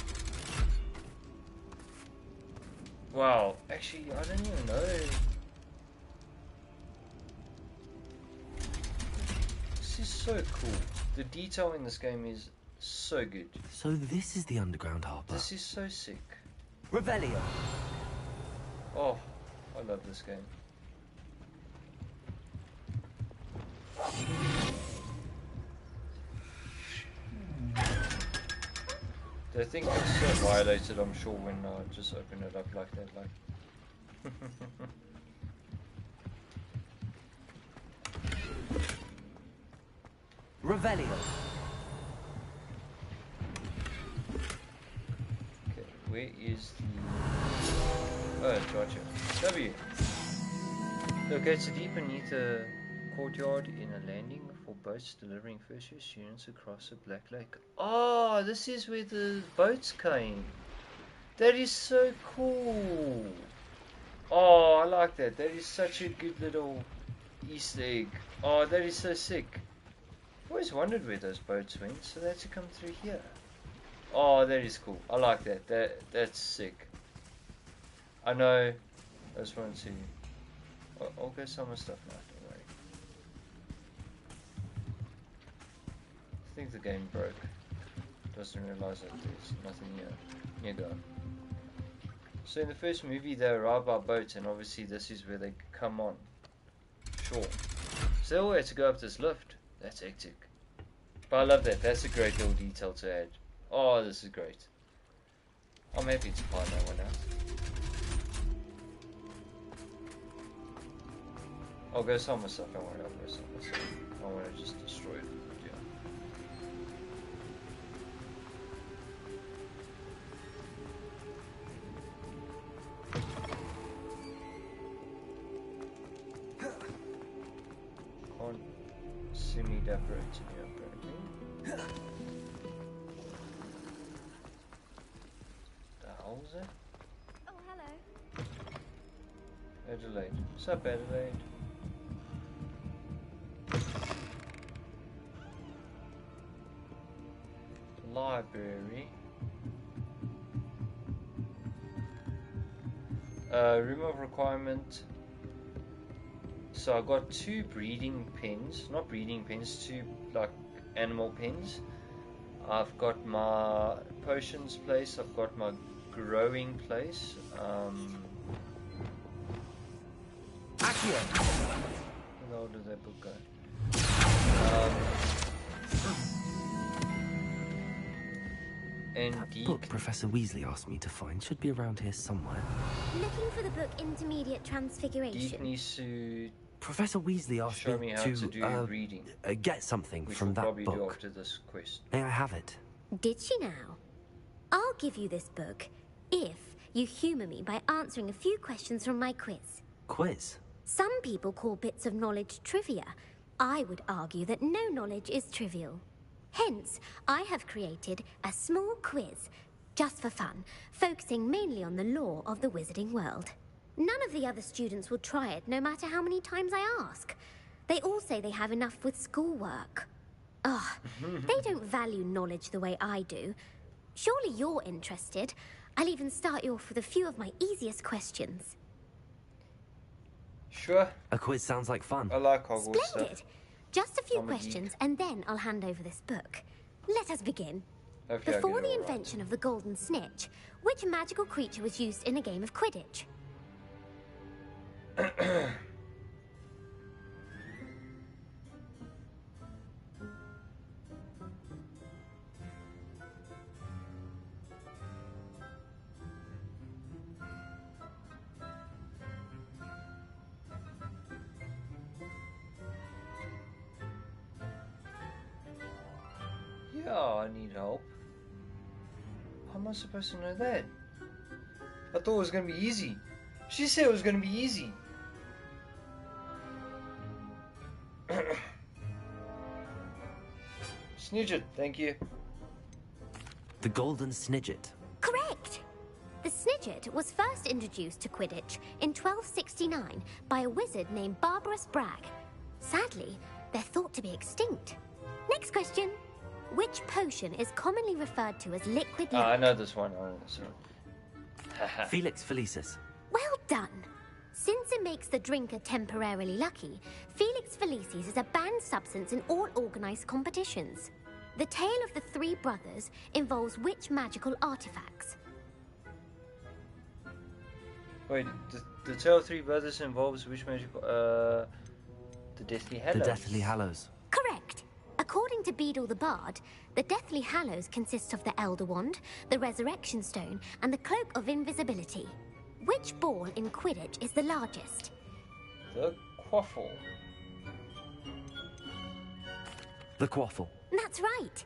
Wow. Actually, I don't even know. This is so cool. The detail in this game is so good. So this is the underground harbour. This is so sick. Revelio. Oh, I love this game. They think it's so violated, I'm sure, when I just open it up like that, like. Revelio. Okay, where is the... Oh, gotcha. W. Locates deep beneath a courtyard in a landing for boats delivering first year students across the Black Lake. Oh, this is where the boats came. That is so cool. Oh, I like that. That is such a good little Easter egg. Oh, that is so sick. I've always wondered where those boats went, so they had to come through here. Oh, that is cool. I like that. That's sick. I know. I just wanted to... I'll go sell my stuff now, don't worry. I think the game broke. Doesn't realise that there's nothing here. Here you go. So in the first movie they arrive by boat, and obviously this is where they come on. Sure. So they all had to go up this lift. That's hectic. But I love that. That's a great little detail to add. Oh, this is great. I'm happy to find that one out. I'll go sell my stuff. Don't worry, I'll go sell my stuff. I want to just destroy it. Can't see me decorating here apparently. The hell is that? Oh, hello. Adelaide. What's up, Adelaide? Library. Room of requirement. So I got 2 breeding pens, not breeding pens, 2 like animal pens. I've got my potions place, I've got my growing place. Accio. How old did that book go? And That book Professor Weasley asked me to find should be around here somewhere. Looking for the book Intermediate Transfiguration. Deek needs to Professor Weasley asked show me how to do reading. Get something Which from we'll that probably do book. after this quest. May I have it? Did she now? I'll give you this book if you humour me by answering a few questions from my quiz. Quiz? Some people call bits of knowledge trivia. I would argue that no knowledge is trivial. Hence, I have created a small quiz, just for fun, focusing mainly on the lore of the wizarding world. None of the other students will try it, no matter how many times I ask. They all say they have enough with schoolwork. Ugh, they don't value knowledge the way I do. Surely you're interested. I'll even start you off with a few of my easiest questions. Sure. A quiz sounds like fun. I like Hogwarts Splendid. stuff. Just a few I'm a questions, geek. and then I'll hand over this book. Let us begin. Hopefully I Before get it the all invention of the golden snitch, which magical creature was used in a game of Quidditch? Yeah, I need help. How am I supposed to know that? I thought it was going to be easy. She said it was going to be easy. Snidget, thank you. The Golden Snidget. Correct! The Snidget was first introduced to Quidditch in 1269 by a wizard named Barbarous Bragg. Sadly, they're thought to be extinct. Next question. Which potion is commonly referred to as liquid luck? I know this one. I know this one. Felix Felicis. Well done. Since it makes the drinker temporarily lucky, Felix Felicis is a banned substance in all organised competitions. The tale of the 3 brothers involves which magical artifacts? Wait, the Tale of 3 Brothers involves which magical... the Deathly Hallows. The Deathly Hallows. Correct. According to Beedle the Bard, the Deathly Hallows consists of the Elder Wand, the Resurrection Stone, and the Cloak of Invisibility. Which ball in Quidditch is the largest? The Quaffle. The quaffle. That's right.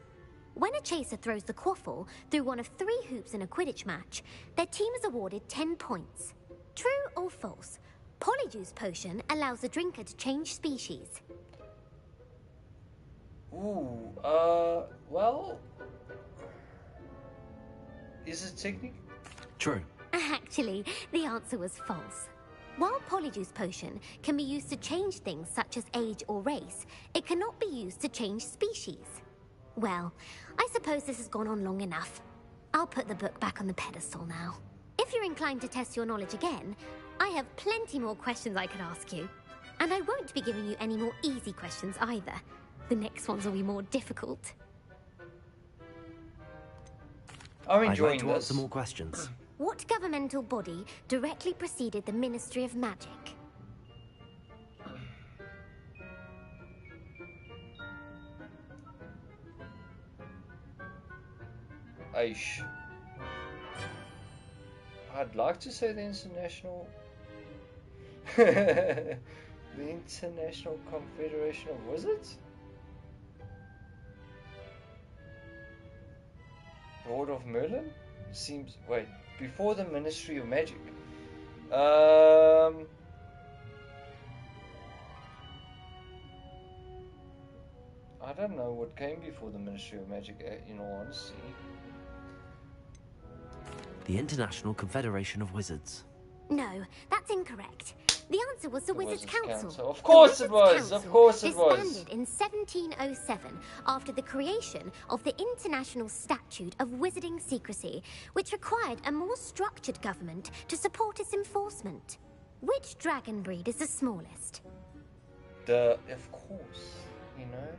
When a chaser throws the quaffle through one of 3 hoops in a Quidditch match, their team is awarded 10 points. True or false? Polyjuice potion allows the drinker to change species. Ooh, well... Is it technically? True. Actually, the answer was false. While Polyjuice potion can be used to change things such as age or race, it cannot be used to change species. Well, I suppose this has gone on long enough. I'll put the book back on the pedestal now. If you're inclined to test your knowledge again, I have plenty more questions I could ask you. And I won't be giving you any more easy questions either. The next ones will be more difficult. I'm I'd enjoying like to this. answer more questions. What governmental body directly preceded the Ministry of Magic? Aish. I'd like to say the International... the International Confederation of Wizards? The Order of Merlin? Seems... Wait. Before the Ministry of Magic. I don't know what came before the Ministry of Magic, in all honesty. The International Confederation of Wizards. No, that's incorrect. The answer was the Wizards' Council. Of course it was! Of course it was! Disbanded in 1707 after the creation of the International Statute of Wizarding Secrecy, which required a more structured government to support its enforcement. Which dragon breed is the smallest? Of course, you know.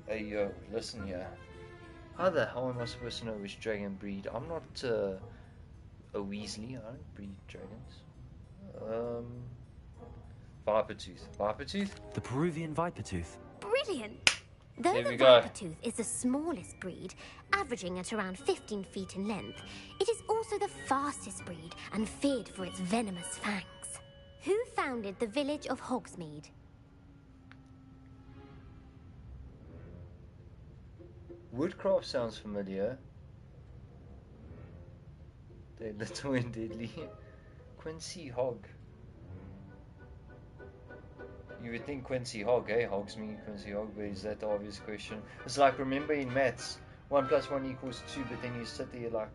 Hey yo, listen here. How the hell am I supposed to know which dragon breed? I'm not a Weasley. I don't breed dragons. Vipertooth. Vipertooth? The Peruvian Vipertooth. Brilliant! Though There the we go. Vipertooth is the smallest breed, averaging at around 15 feet in length, it is also the fastest breed and feared for its venomous fangs. Who founded the village of Hogsmeade? Woodcraft sounds familiar. They're little and deadly. Quincy Hogg. You would think Quincy Hogg, eh? Hogsmeade, Quincy Hogg, but is that the obvious question? It's like, remember in maths, 1 + 1 = 2, but then you sit there like,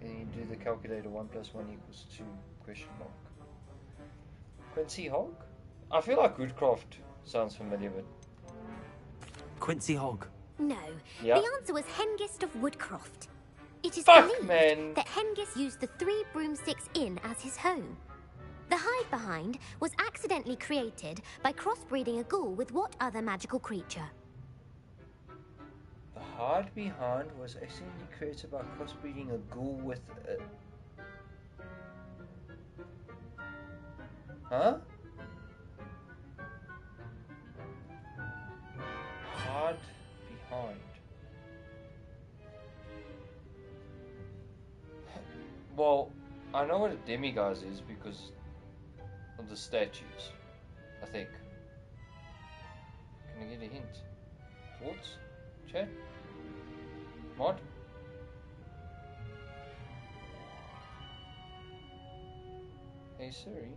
and you do the calculator, 1 + 1 = 2, question mark. Quincy Hogg? I feel like Woodcraft sounds familiar, but... Quincy Hogg. No, Yep. the answer was Hengist of Woodcroft. It is Fuck, believed man. that Hengist used the 3 Broomsticks Inn as his home. The hide behind was accidentally created by crossbreeding a ghoul with what other magical creature? The hide behind was accidentally created by crossbreeding a ghoul with a... Huh? Hide behind. Well, I know what a demiguise is because of the statues, I think. Can I get a hint? Thoughts? Chat? Mod? Hey Siri.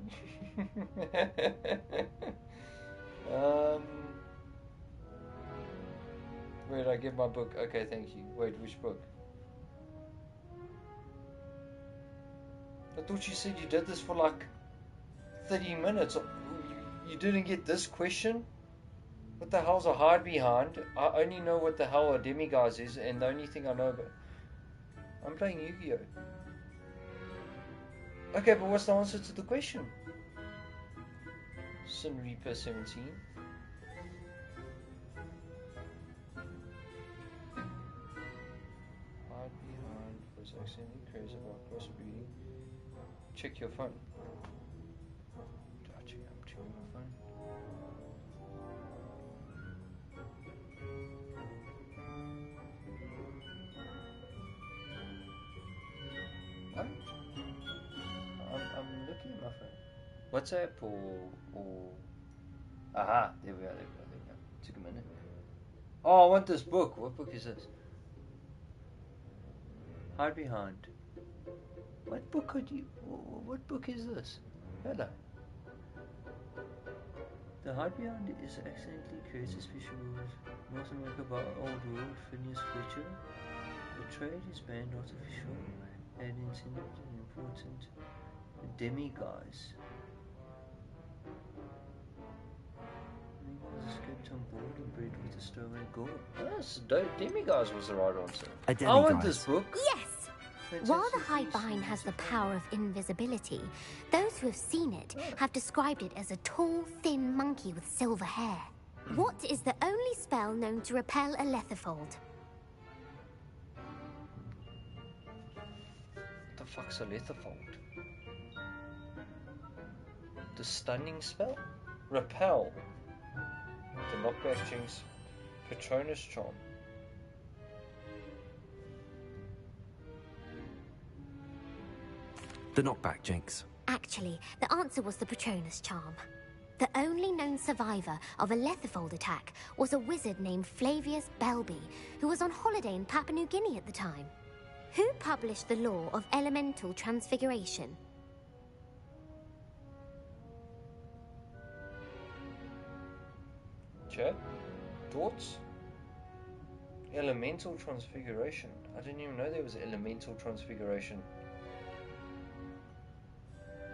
Where did I get my book? Okay, thank you. Wait, which book? I thought you said you did this for like 30 minutes. You didn't get this question? What the hell's a hide behind? I only know what the hell a demiguise is, and the only thing I know about... I'm playing Yu-Gi-Oh! Okay, but what's the answer to the question? Sin Reaper 17. Hide behind was accidentally created by crossbreeding. Check your phone. I'm checking my phone. I'm looking at my phone. WhatsApp or... Aha, there we are. Took a minute. Oh, I want this book. What book is this? Hide Behind. What book could you... What book is this? Hello. The Hide Behind is accidentally created special rules. North America by Old World, Phineas Fletcher. The trade is banned artificial and intended and important demi-guise. Escaped on board and bred with the stowaway gore. Yes, demi-guise was the right answer. I want this book. Yes! While the Hide Behind has the power of invisibility, those who have seen it have described it as a tall, thin monkey with silver hair. What is the only spell known to repel a letherfold? What the fuck's a letherfold? The stunning spell? Repel. The knockback jinx. Patronus charm. The knockback jinx. Actually, the answer was the Patronus charm. The only known survivor of a letherfold attack was a wizard named Flavius Belby, who was on holiday in Papua New Guinea at the time. Who published the law of elemental transfiguration? Chat? Thoughts? Elemental transfiguration. I didn't even know there was elemental transfiguration.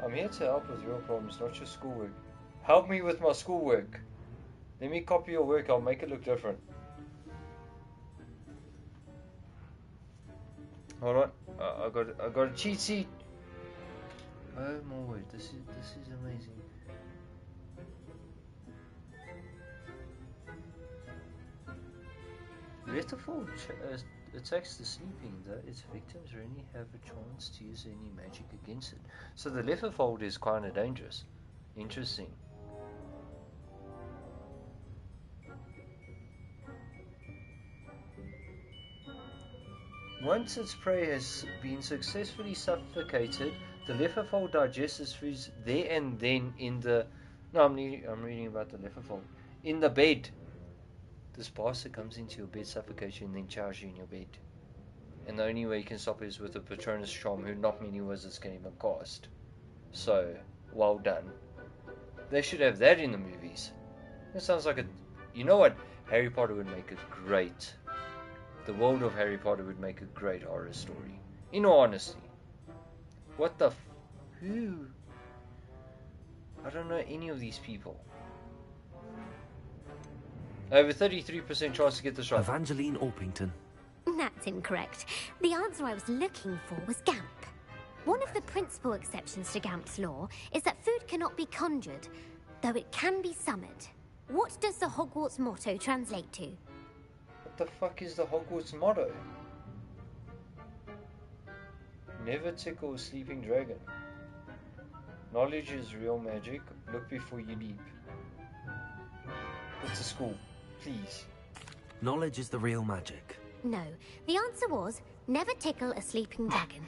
I'm here to help with real problems, not your schoolwork. Help me with my schoolwork. Let me copy your work, I'll make it look different. Hold on, I got a cheat sheet. Oh my word, this is amazing. Letterfall attacks the sleeping, though its victims rarely have a chance to use any magic against it. So the Letterfold is kind of dangerous. Interesting. Once its prey has been successfully suffocated, the Letterfold digests its foods there and then in the... No, I'm reading about the Letterfold. In the bed. This bastard comes into your bed, suffocates you, and then chows you in your bed. And the only way you can stop it is with a Patronus charm, who not many wizards can even cast. So, well done. They should have that in the movies. That sounds like a... You know what? Harry Potter would make a great... The world of Harry Potter would make a great horror story. In all honesty. What the who? I don't know any of these people. I have a 33% chance to get this right. Evangeline Orpington. That's incorrect. The answer I was looking for was Gamp. One of the principal exceptions to Gamp's law is that food cannot be conjured, though it can be summoned. What does the Hogwarts motto translate to? What the fuck is the Hogwarts motto? Never tickle a sleeping dragon. Knowledge is real magic. Look before you leap. It's a school. Please. Knowledge is the real magic. No. The answer was, never tickle a sleeping dragon.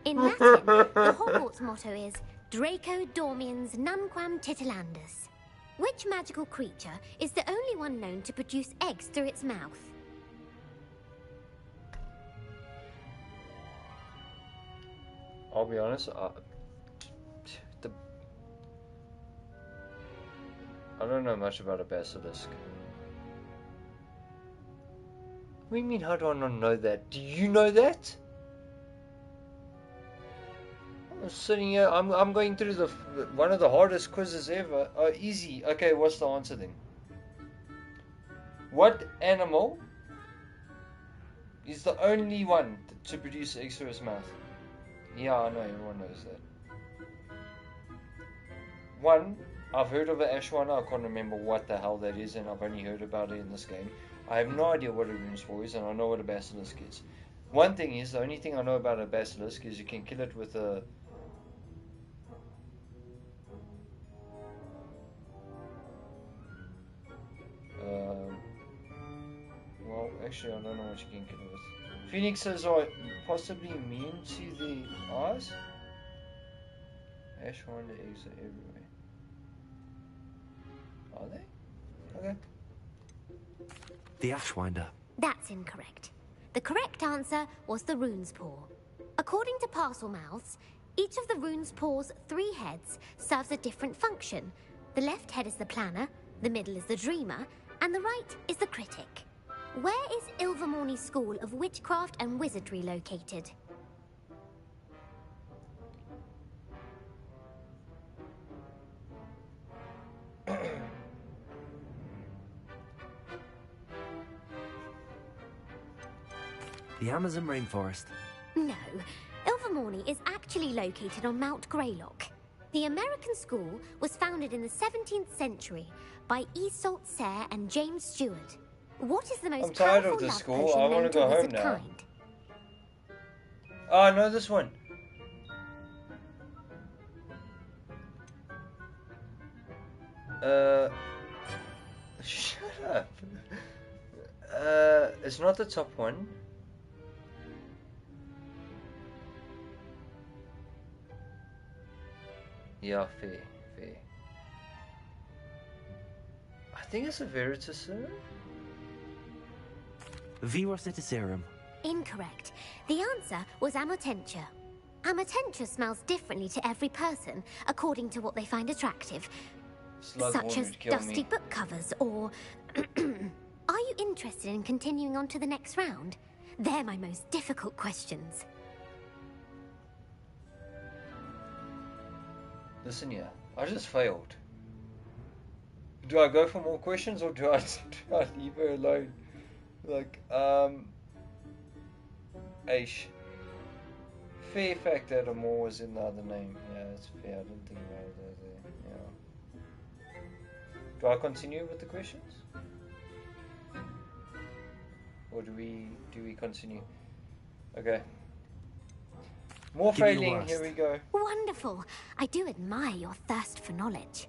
In Latin, the Hogwarts motto is, Draco dormiens nunquam titilandus. Which magical creature is the only one known to produce eggs through its mouth? I'll be honest, I don't know much about a basilisk. What do you mean, how do I not know that? Do you know that? I'm sitting here, I'm going through one of the hardest quizzes ever. Oh, easy. Okay, what's the answer then? What animal is the only one to produce eggs through its mouth? Yeah, I know, everyone knows that. One, I've heard of an Ashwana, I can't remember what the hell that is, and I've only heard about it in this game. I have no idea what a runespore is, and I know what a basilisk is. One thing is, the only thing I know about a basilisk is you can kill it with a... well, actually, I don't know what you can kill it with. Phoenixes are possibly immune to the eyes? Ashwanda eggs are everywhere. Are they? Okay. The Ashwinder. That's incorrect. The correct answer was the Rune's Paw. According to Parcel Mouths, each of the Rune's Paw's 3 heads serves a different function. The left head is the planner, the middle is the dreamer, and the right is the critic. Where is Ilvermorny School of Witchcraft and Wizardry located? The Amazon rainforest. No, Ilvermorny is actually located on Mount Greylock. The American school was founded in the 17th century by Isolde Sayre and James Stewart. What is the most I'm tired powerful of this love school. potion I known want to to go home wizard now. kind? Oh, I know this one. Shut up. It's not the top one. Yeah, fair. I think it's a Veritaserum. Virositaserum. Incorrect. The answer was Amotentia. Amotentia smells differently to every person, according to what they find attractive. Such as dusty book covers, or... Are you interested in continuing on to the next round? They're my most difficult questions. Listen here, I just failed. Do I go for more questions or do I leave her alone? Like, Aish. Fair fact that Amor was in the other name. Yeah, that's fair. I didn't think about it there. Yeah. Do I continue with the questions? Or do we continue? Okay. More failing, here we go. Wonderful. I do admire your thirst for knowledge.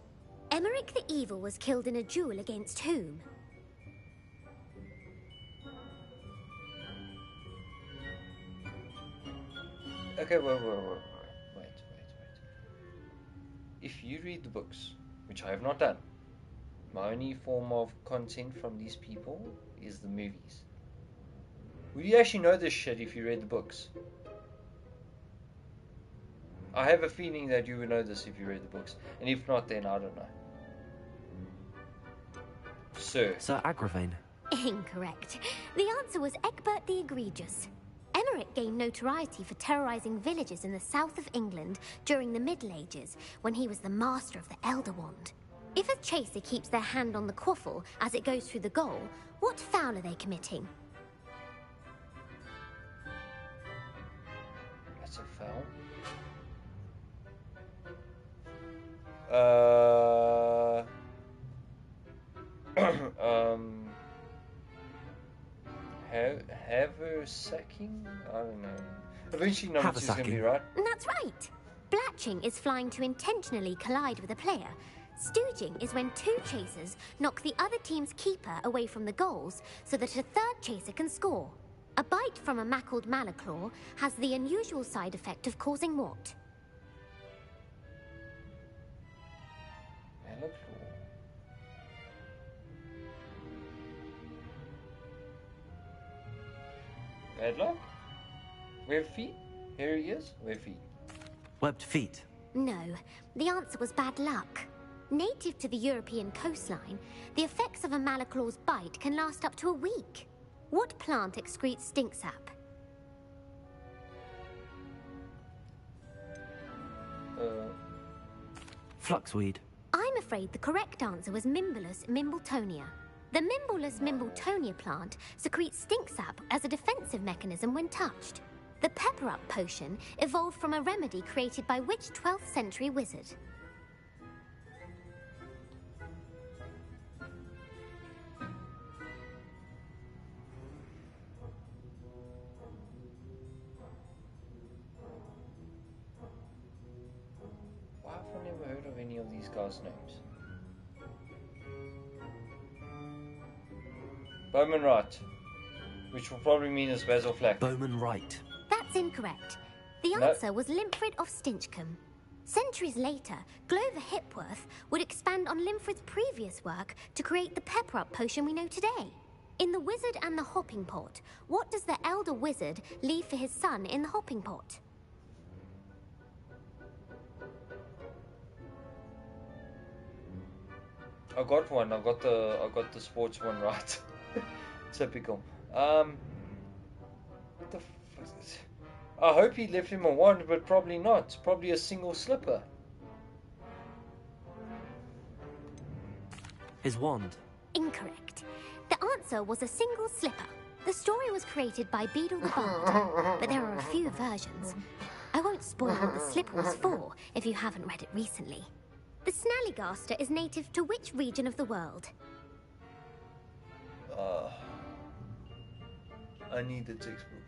Emmerich the Evil was killed in a duel against whom? Okay, wait. If you read the books, which I have not done, my only form of content from these people is the movies. Would you actually know this shit if you read the books? I have a feeling that you would know this if you read the books. And if not, then I don't know. Sir Agravain. Incorrect. The answer was Egbert the Egregious. Emmerich gained notoriety for terrorizing villages in the south of England during the Middle Ages, when he was the master of the Elder Wand. If a chaser keeps their hand on the quaffle as it goes through the goal, what foul are they committing? That's a foul. Haversacking? I don't know. Eventually number 2 is going to be right. That's right. Blatching is flying to intentionally collide with a player. Stooging is when 2 chasers knock the other team's keeper away from the goals so that a third chaser can score. A bite from a mackled malaclaw has the unusual side effect of causing what? Bad luck? Webbed feet? Here he is. Webbed feet. Webbed feet? No, the answer was bad luck. Native to the European coastline, the effects of a malaclaw's bite can last up to a week. What plant excretes stink sap? Fluxweed. I'm afraid the correct answer was Mimbulus mimbletonia. The Mimbulus mimbletonia plant secretes stink sap as a defensive mechanism when touched. The pepper-up potion evolved from a remedy created by which 12th century wizard? Why have I never heard of any of these guys' names? Bowman Wright, which will probably mean it's Basil Flack. Bowman Wright. That's incorrect. The No. answer was Limfrid of Stinchcombe. Centuries later, Glover Hipworth would expand on Linfred's previous work to create the pepper-up potion we know today. In The Wizard and the Hopping Pot, what does the elder wizard leave for his son in the hopping pot? I got one. I got the sports one right. Typical. What the fuck is it? I hope he left him a wand, but probably not. Probably a single slipper. His wand. Incorrect. The answer was a single slipper. The story was created by Beedle the Bard, but there are a few versions. I won't spoil what the slipper was for if you haven't read it recently. The Snallygaster is native to which region of the world? I need the textbook.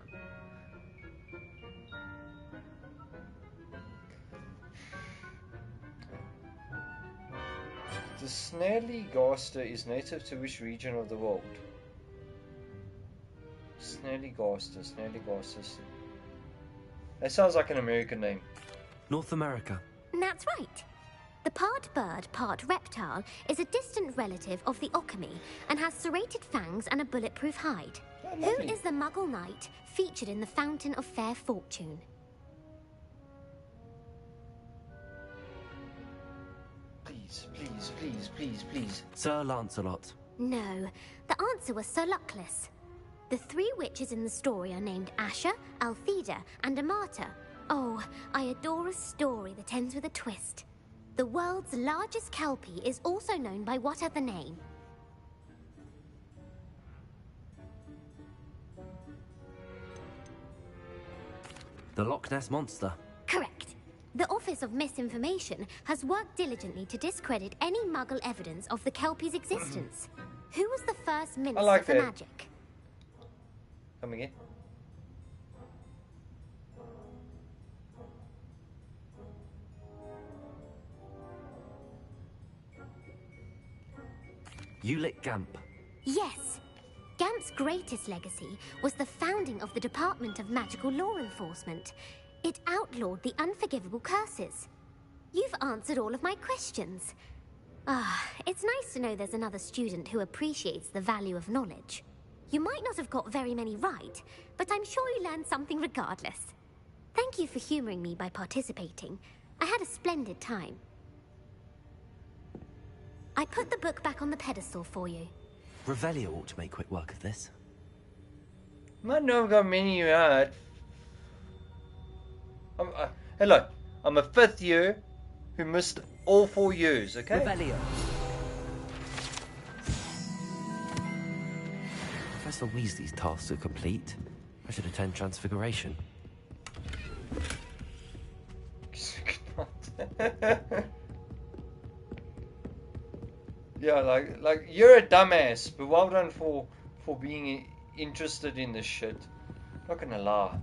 The Snallygaster is native to which region of the world? Snallygaster. That sounds like an American name. North America. That's right. The part bird, part reptile is a distant relative of the Occamy and has serrated fangs and a bulletproof hide. Oh, Who is the Muggle knight featured in the Fountain of Fair Fortune? Please. Sir Lancelot. No, the answer was Sir Luckless. The three witches in the story are named Asher, Altheda, and Amata. Oh, I adore a story that ends with a twist. The world's largest kelpie is also known by what other name? The Loch Ness Monster. Correct. The Office of Misinformation has worked diligently to discredit any Muggle evidence of the kelpie's existence. Who was the first Minister for Magic? Come again. Ulick Gamp. Yes. Gamp's greatest legacy was the founding of the Department of Magical Law Enforcement. It outlawed the unforgivable curses. You've answered all of my questions. It's nice to know there's another student who appreciates the value of knowledge. You might not have got very many right, but I'm sure you learned something regardless. Thank you for humoring me by participating. I had a splendid time. I put the book back on the pedestal for you. Revelio ought to make quick work of this. Might not have got many you had. Hello, I'm a 5th year who missed all 4 years, okay? Revelio. Professor Weasley's tasks are complete. I should attend Transfiguration. Yeah, like you're a dumbass, but well done for being interested in this shit. Not gonna lie.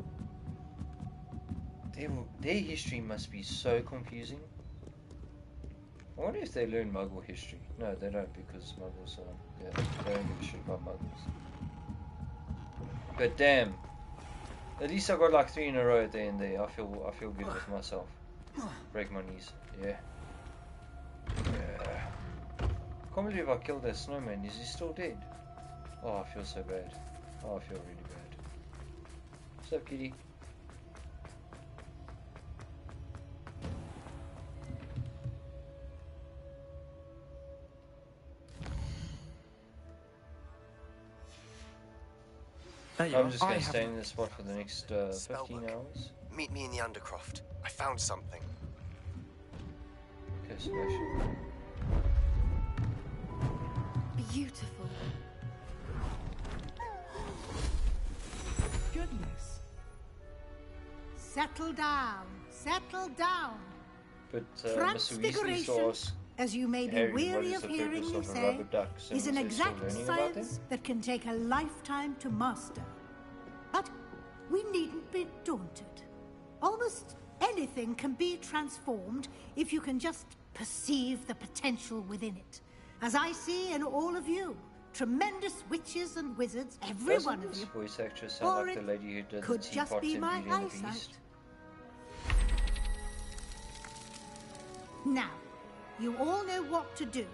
Their history must be so confusing. I wonder if they learn Muggle history. No, they don't, because Muggles are... Yeah, they don't give a shit about Muggles. But damn. At least I got like 3 in a row at the end there. I feel good with myself. Break my knees. Yeah. Can't believe I killed that snowman. Is he still dead? Oh, I feel so bad. Oh, I feel really bad. What's up, kitty? I'm just going to stay in this spot for the next 15 hours. Meet me in the Undercroft. I found something. Okay, smash. Beautiful. Goodness. Settle down. Settle down. But Mr. Weasley saw us. As you may be weary of hearing me say, is an exact science that can take a lifetime to master. But we needn't be daunted. Almost anything can be transformed if you can just perceive the potential within it. As I see in all of you, tremendous witches and wizards, every one of you. Voice actress sound like the lady who did could the just teapot be in my Beauty and the eyesight. Beast? Now, you all know what to do.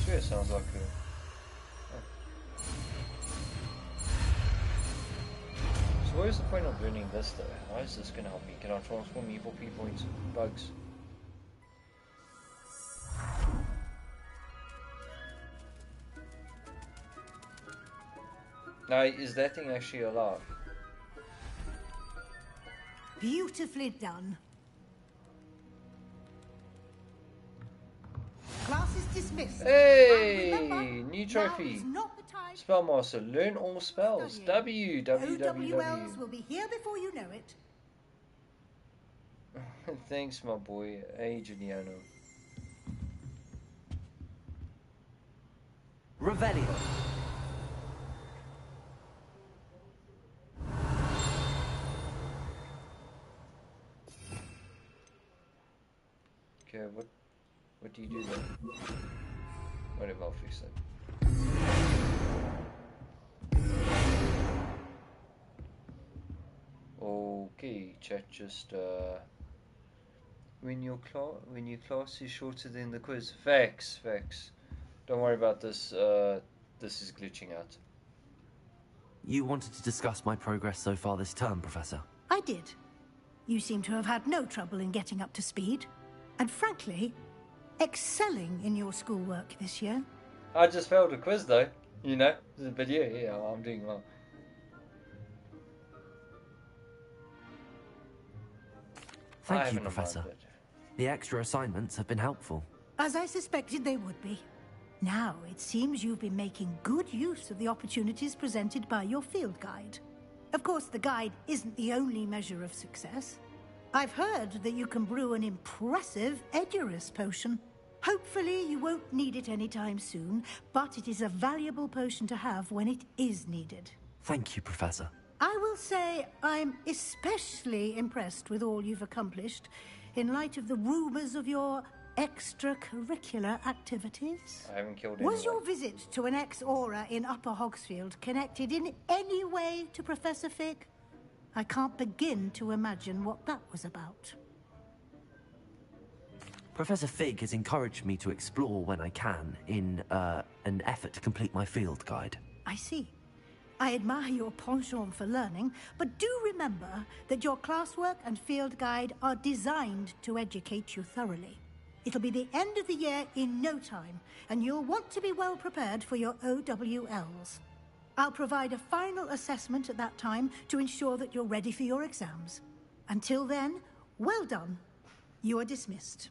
Sure, sounds like a... So where's the point of learning this though? How is this gonna help me? Can I transform evil people into bugs? Now, is that thing actually alive? Beautifully done. Class is dismissed. Hey! Remember, New trophy. now is not the time. Spellmaster, learn all spells. OWLs will be here before you know it. Thanks, my boy. Hey, Giuliano. Revelio. Okay, what do you do then? Whatever, I'll fix it. Okay, chat, just when your class is shorter than the quiz. Facts. Don't worry about this. This is glitching out. You wanted to discuss my progress so far this term, Professor? I did. You seem to have had no trouble in getting up to speed. And frankly, excelling in your schoolwork this year. I just failed a quiz though, you know, but yeah, I'm doing well. Thank you, Professor. The extra assignments have been helpful. As I suspected they would be. Now, it seems you've been making good use of the opportunities presented by your field guide. Of course, the guide isn't the only measure of success. I've heard that you can brew an impressive Edurus potion. Hopefully you won't need it anytime soon, but it is a valuable potion to have when it is needed. Thank you, Professor. I will say I'm especially impressed with all you've accomplished in light of the rumors of your extracurricular activities. I haven't killed anyone. Was your visit to an ex-aura in Upper Hogsfield connected in any way to Professor Fig? I can't begin to imagine what that was about. Professor Fig has encouraged me to explore when I can in an effort to complete my field guide. I see. I admire your penchant for learning, but do remember that your classwork and field guide are designed to educate you thoroughly. It'll be the end of the year in no time, and you'll want to be well prepared for your OWLs. I'll provide a final assessment at that time to ensure that you're ready for your exams. Until then, well done. You are dismissed.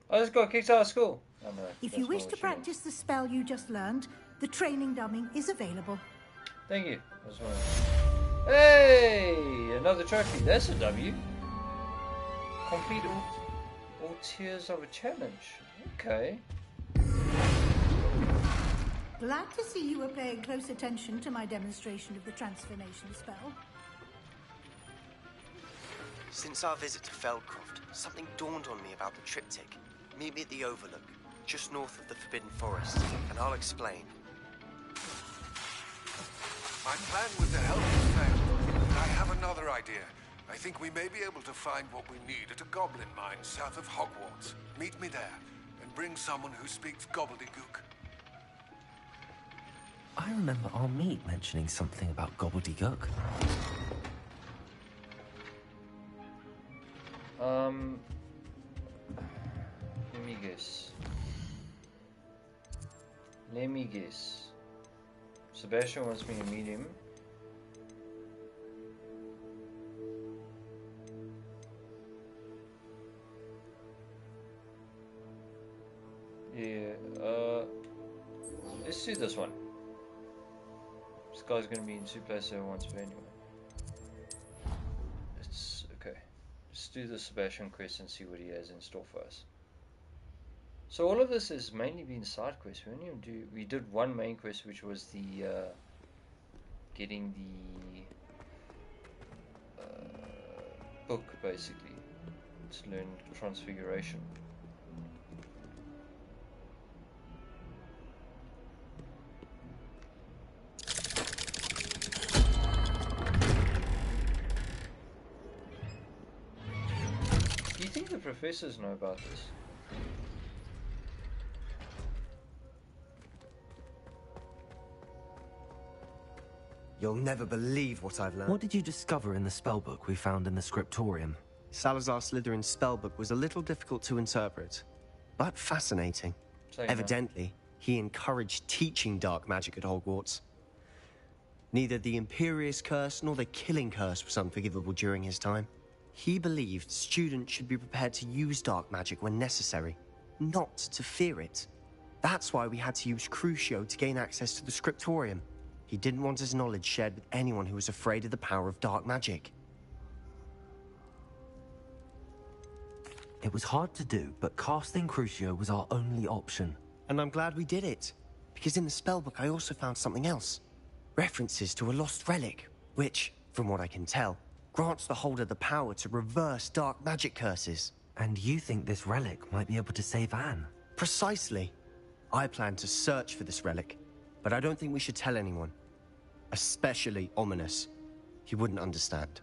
I just got kicked out of school. Oh, no, if you wish to practice the spell you just learned, the training dummy is available. Thank you. Hey, another trophy. That's a W. Complete all tiers of a challenge. Okay. Glad to see you were paying close attention to my demonstration of the transformation spell. Since our visit to Feldcroft, something dawned on me about the triptych. Meet me at the Overlook, just north of the Forbidden Forest, and I'll explain. My plan with the help has failed, but I have another idea. I think we may be able to find what we need at a goblin mine south of Hogwarts. Meet me there, and bring someone who speaks gobbledygook. I remember our meet mentioning something about gobbledygook. Let me guess. Sebastian wants me to meet him. Yeah, let's do this one. This guy's gonna be in two places at once, but anyway. It's okay. Let's do the Sebastian quest and see what he has in store for us. So all of this has mainly been side quests. We did one main quest, which was the getting the book, basically. To learn transfiguration. think the professors know about this. You'll never believe what I've learned. What did you discover in the spellbook we found in the scriptorium? Salazar Slytherin's spellbook was a little difficult to interpret, but fascinating. Evidently, he encouraged teaching dark magic at Hogwarts. Neither the Imperious Curse nor the Killing Curse was unforgivable during his time. He believed students should be prepared to use dark magic when necessary, not to fear it. That's why we had to use Crucio to gain access to the scriptorium. He didn't want his knowledge shared with anyone who was afraid of the power of dark magic. It was hard to do, but casting Crucio was our only option. And I'm glad we did it, because in the spellbook I also found something else. References to a lost relic, which, from what I can tell, grants the holder the power to reverse dark magic curses. And you think this relic might be able to save Anne? Precisely. I plan to search for this relic, but I don't think we should tell anyone. Especially Ominous. He wouldn't understand.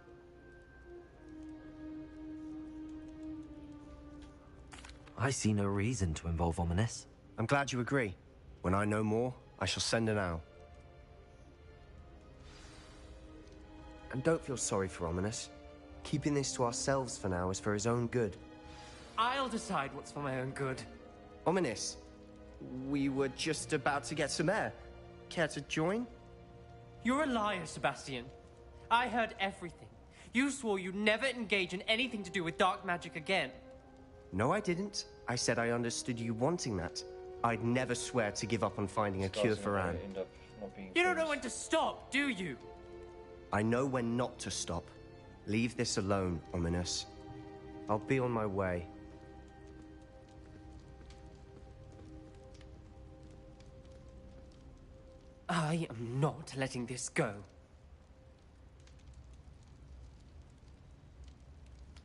I see no reason to involve Ominous. I'm glad you agree. When I know more, I shall send an owl. And don't feel sorry for Ominous. Keeping this to ourselves for now is for his own good. I'll decide what's for my own good. Ominous, we were just about to get some air. Care to join? You're a liar, Sebastian. I heard everything. You swore you'd never engage in anything to do with dark magic again. No, I didn't. I said I understood you wanting that. I'd never swear to give up on finding a cure for Anne. You don't know when to stop, do you? I know when not to stop. Leave this alone, Ominous. I'll be on my way. I am not letting this go.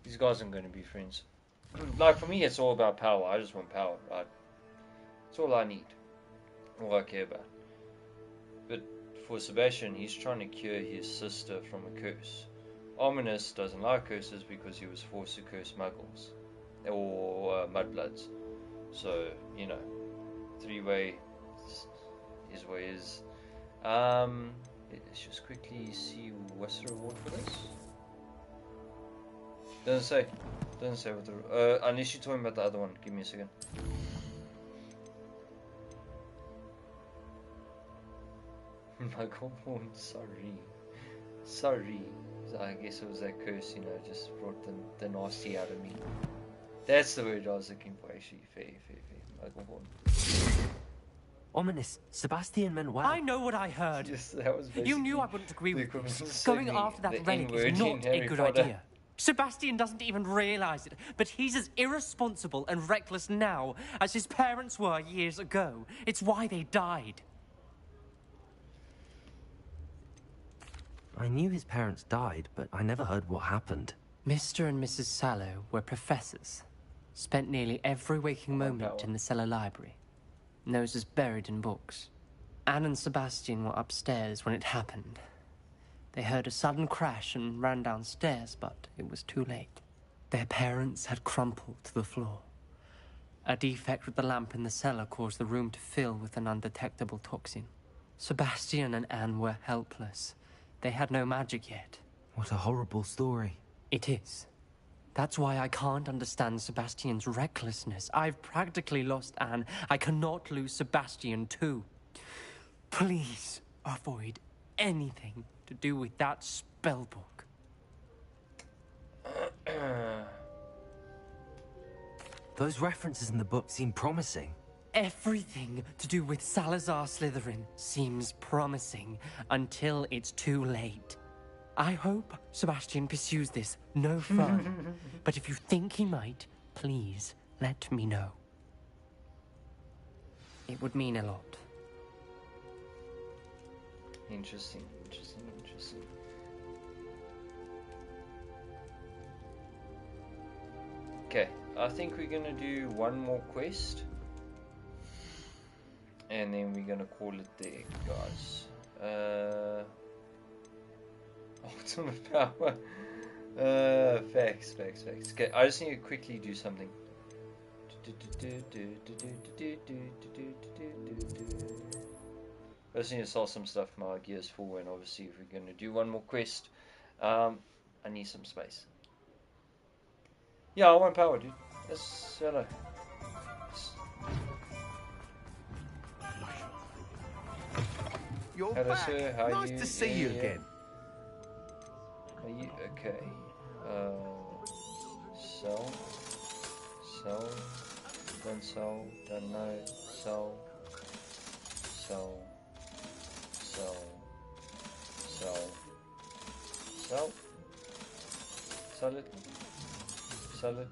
These guys aren't going to be friends. Like, for me, it's all about power. I just want power, right? That's all I need. All I care about. But for Sebastian, he's trying to cure his sister from a curse. Ominous doesn't like curses because he was forced to curse muggles. Or mudbloods. So, you know, three-way is what is. Let's just quickly see what's the reward for this. Doesn't say. Doesn't say what the... unless you're talking about the other one. Give me a second. Muggle, sorry. Sorry. I guess it was that curse, you know, just brought the nasty out of me. That's the word I was looking for, actually. Fair. Muggle. Ominous, Sebastian meant well. I know what I heard. Yes, that was you knew I wouldn't agree with this. Going after that relic is not a good idea. Sebastian doesn't even realize it, but he's as irresponsible and reckless now as his parents were years ago. It's why they died. I knew his parents died, but I never heard what happened. Mr. and Mrs. Sallow were professors. Spent nearly every waking moment in the cellar library. Noses buried in books. Anne and Sebastian were upstairs when it happened. They heard a sudden crash and ran downstairs, but it was too late. Their parents had crumpled to the floor. A defect with the lamp in the cellar caused the room to fill with an undetectable toxin. Sebastian and Anne were helpless. They had no magic yet. What a horrible story. It is. That's why I can't understand Sebastian's recklessness. I've practically lost Anne. I cannot lose Sebastian too. Please avoid anything to do with that spellbook. Those references in the book seem promising. Everything to do with Salazar Slytherin seems promising until it's too late. I hope Sebastian pursues this no further, but if you think he might, please let me know. It would mean a lot. Interesting. Okay, I think we're gonna do one more quest. And then we're gonna call it there, guys. Ultimate power. Facts. Okay, I just need to quickly do something. I just need to sell some stuff for my Gears 4, and obviously if we're going to do one more quest, I need some space. Yeah, I want power, dude. Yes, hello. You're hello, back. sir. How nice are you? to see you again. Are you okay? Sell, don't sell, don't know, sell, sell it.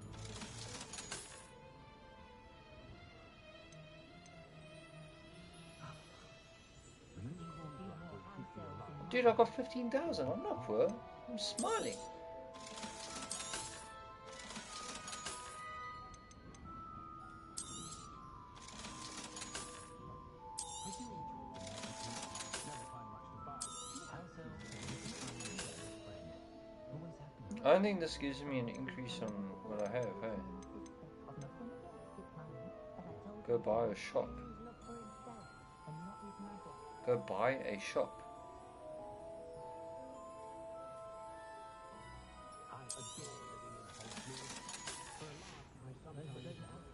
Dude, I got 15,000. I'm not poor. I'm smiling. I don't think this gives me an increase on what I have, hey? Go buy a shop. Go buy a shop.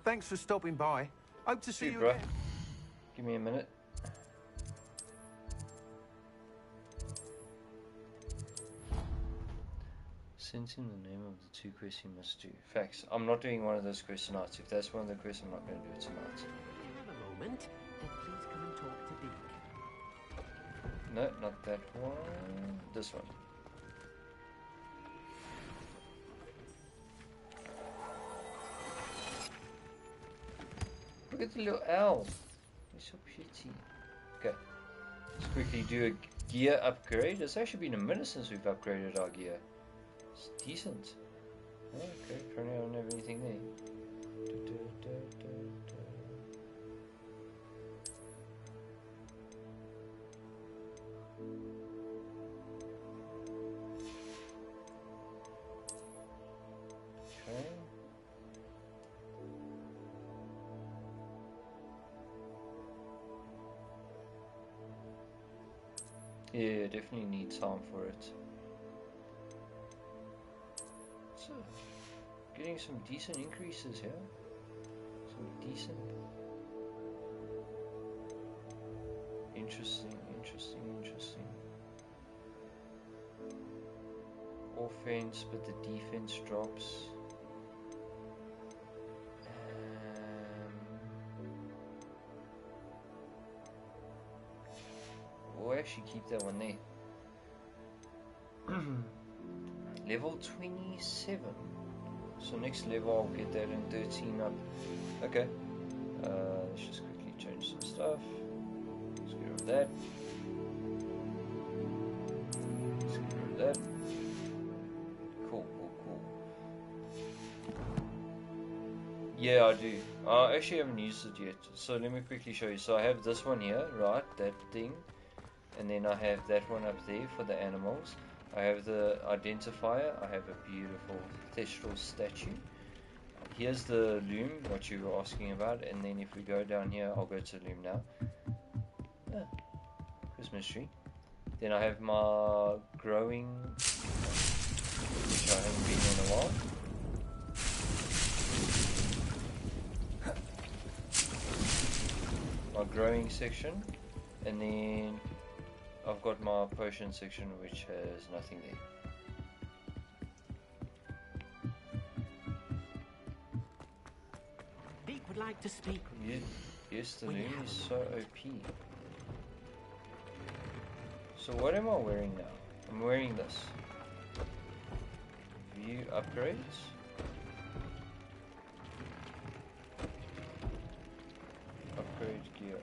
Thanks for stopping by. Hope to see you bro. again. Give me a minute. Send him the name of the 2 quests he must do. Facts. I'm not doing one of those quests tonight. If that's one of the quests, I'm not going to do it tonight. Have a moment. Please come and talk to Deke. No, not that one. This one. Look at the little owl. He's so pretty. Okay. Let's quickly do a gear upgrade. It's actually been a minute since we've upgraded our gear. It's decent. Oh, okay, apparently I don't have anything there. Okay. Yeah, definitely need time for it. So, getting some decent increases here. Some decent. Interesting. Offense, but the defense drops. We'll actually keep that one there. Level 27. So next level I'll get that in 13 up. Okay. Let's just quickly change some stuff. Let's get rid of that. Let's get rid of that. Cool. Yeah, I do. I actually haven't used it yet. So let me quickly show you. So I have this one here, right? That thing. And then I have that one up there for the animals. I have the identifier. I have a beautiful Thestral statue. Here's the loom, what you were asking about. And then if we go down here, I'll go to the loom now. Christmas tree. Then I have my growing, which I haven't been in a while. My growing section. And then I've got my potion section, which has nothing there. Deke would like to speak with you. Yes, the loom is so OP. So what am I wearing now? I'm wearing this. View upgrades. Upgrade gear.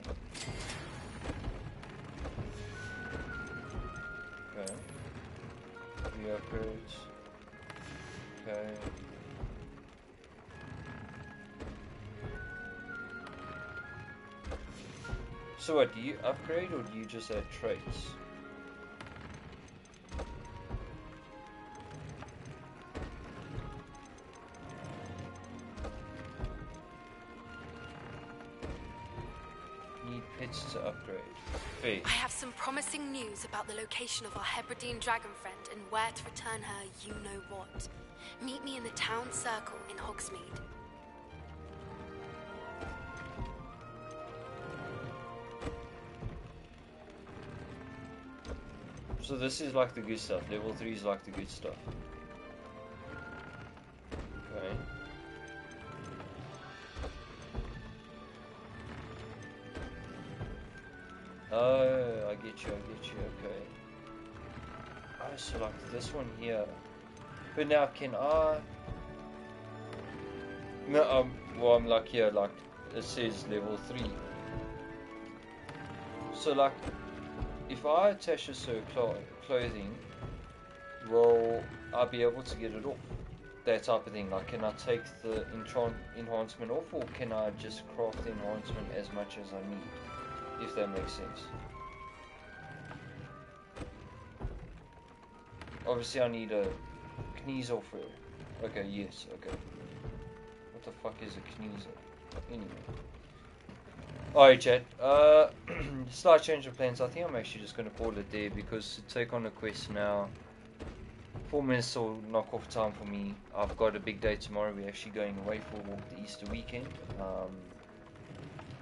Okay. View upgrades. Okay. So what, do you upgrade or do you just add traits? quests to upgrade. Fair. I have some promising news about the location of our Hebridean dragon friend and where to return her you-know-what. Meet me in the town circle in Hogsmeade. So this is like the good stuff. Level 3 is like the good stuff. Okay. Oh, I get you, okay. Oh, so like this one here. But now can I... No, well, I'm like here, like it says level 3. So like, if I attach this to clothing, will I be able to get it off? That type of thing. Like, can I take the enhancement off, or can I just craft the enhancement as much as I need? If that makes sense. Obviously, I need a Knees off her. Okay, yes, okay. What the fuck is a Knees? Anyway. Alright, chat. Slight change of plans. I think I'm actually just going to call it there, because to take on a quest now, 4 minutes will knock off time for me. I've got a big day tomorrow. We're actually going away for a walk the Easter weekend.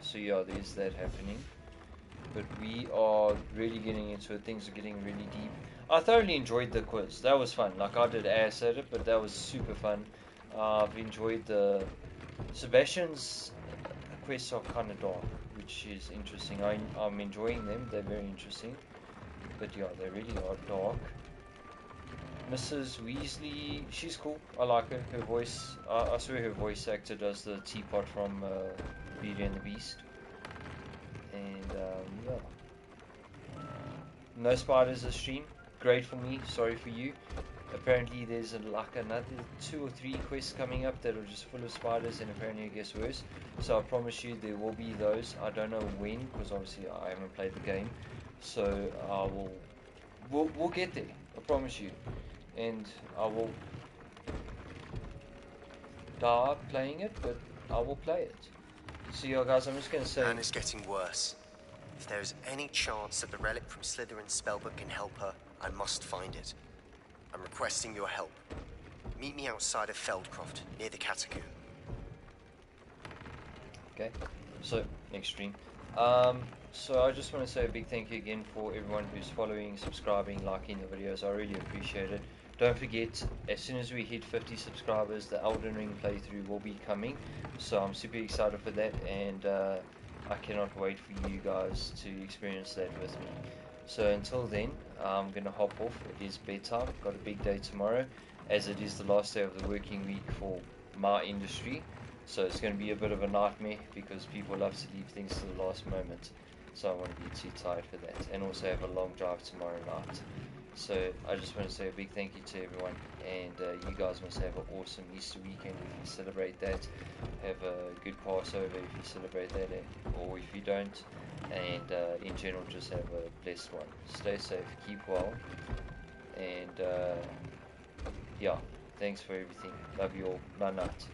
So yeah, there's that happening. But we are really getting into it. Things are getting really deep. I thoroughly enjoyed the quiz. That was fun. Like, I did ass at it, but that was super fun. I've enjoyed the... Sebastian's quests are kind of dark, which is interesting. I'm enjoying them. They're very interesting. But yeah, they really are dark. Mrs. Weasley, she's cool. I like her. Her voice, I swear her voice actor does the teapot from Beauty and the Beast. And yeah. No spiders this stream. Great for me. Sorry for you. Apparently there's like another 2 or 3 quests coming up that are just full of spiders, and apparently it gets worse. So I promise you there will be those. I don't know when, because obviously I haven't played the game. So we'll get there. I promise you. And I will die playing it, but I will play it. So yeah, guys, I'm just going to say... Anne is getting worse. If there is any chance that the relic from Slytherin's spellbook can help her, I must find it. I'm requesting your help. Meet me outside of Feldcroft, near the Catacomb. Okay, so next stream. So I just want to say a big thank you again for everyone who's following, subscribing, liking the videos. I really appreciate it. Don't forget, as soon as we hit 50 subscribers, the Elden Ring playthrough will be coming. So I'm super excited for that, and I cannot wait for you guys to experience that with me. So until then, I'm going to hop off. It is bedtime. Got a big day tomorrow, as it is the last day of the working week for my industry. So it's going to be a bit of a nightmare, because people love to leave things to the last moment. So I won't be too tired for that. And also have a long drive tomorrow night. So I just want to say a big thank you to everyone. And you guys must have an awesome Easter weekend if you celebrate that. Have a good Passover if you celebrate that, or if you don't. And in general, just have a blessed one. Stay safe, keep well. And yeah, thanks for everything. Love you all. Night night.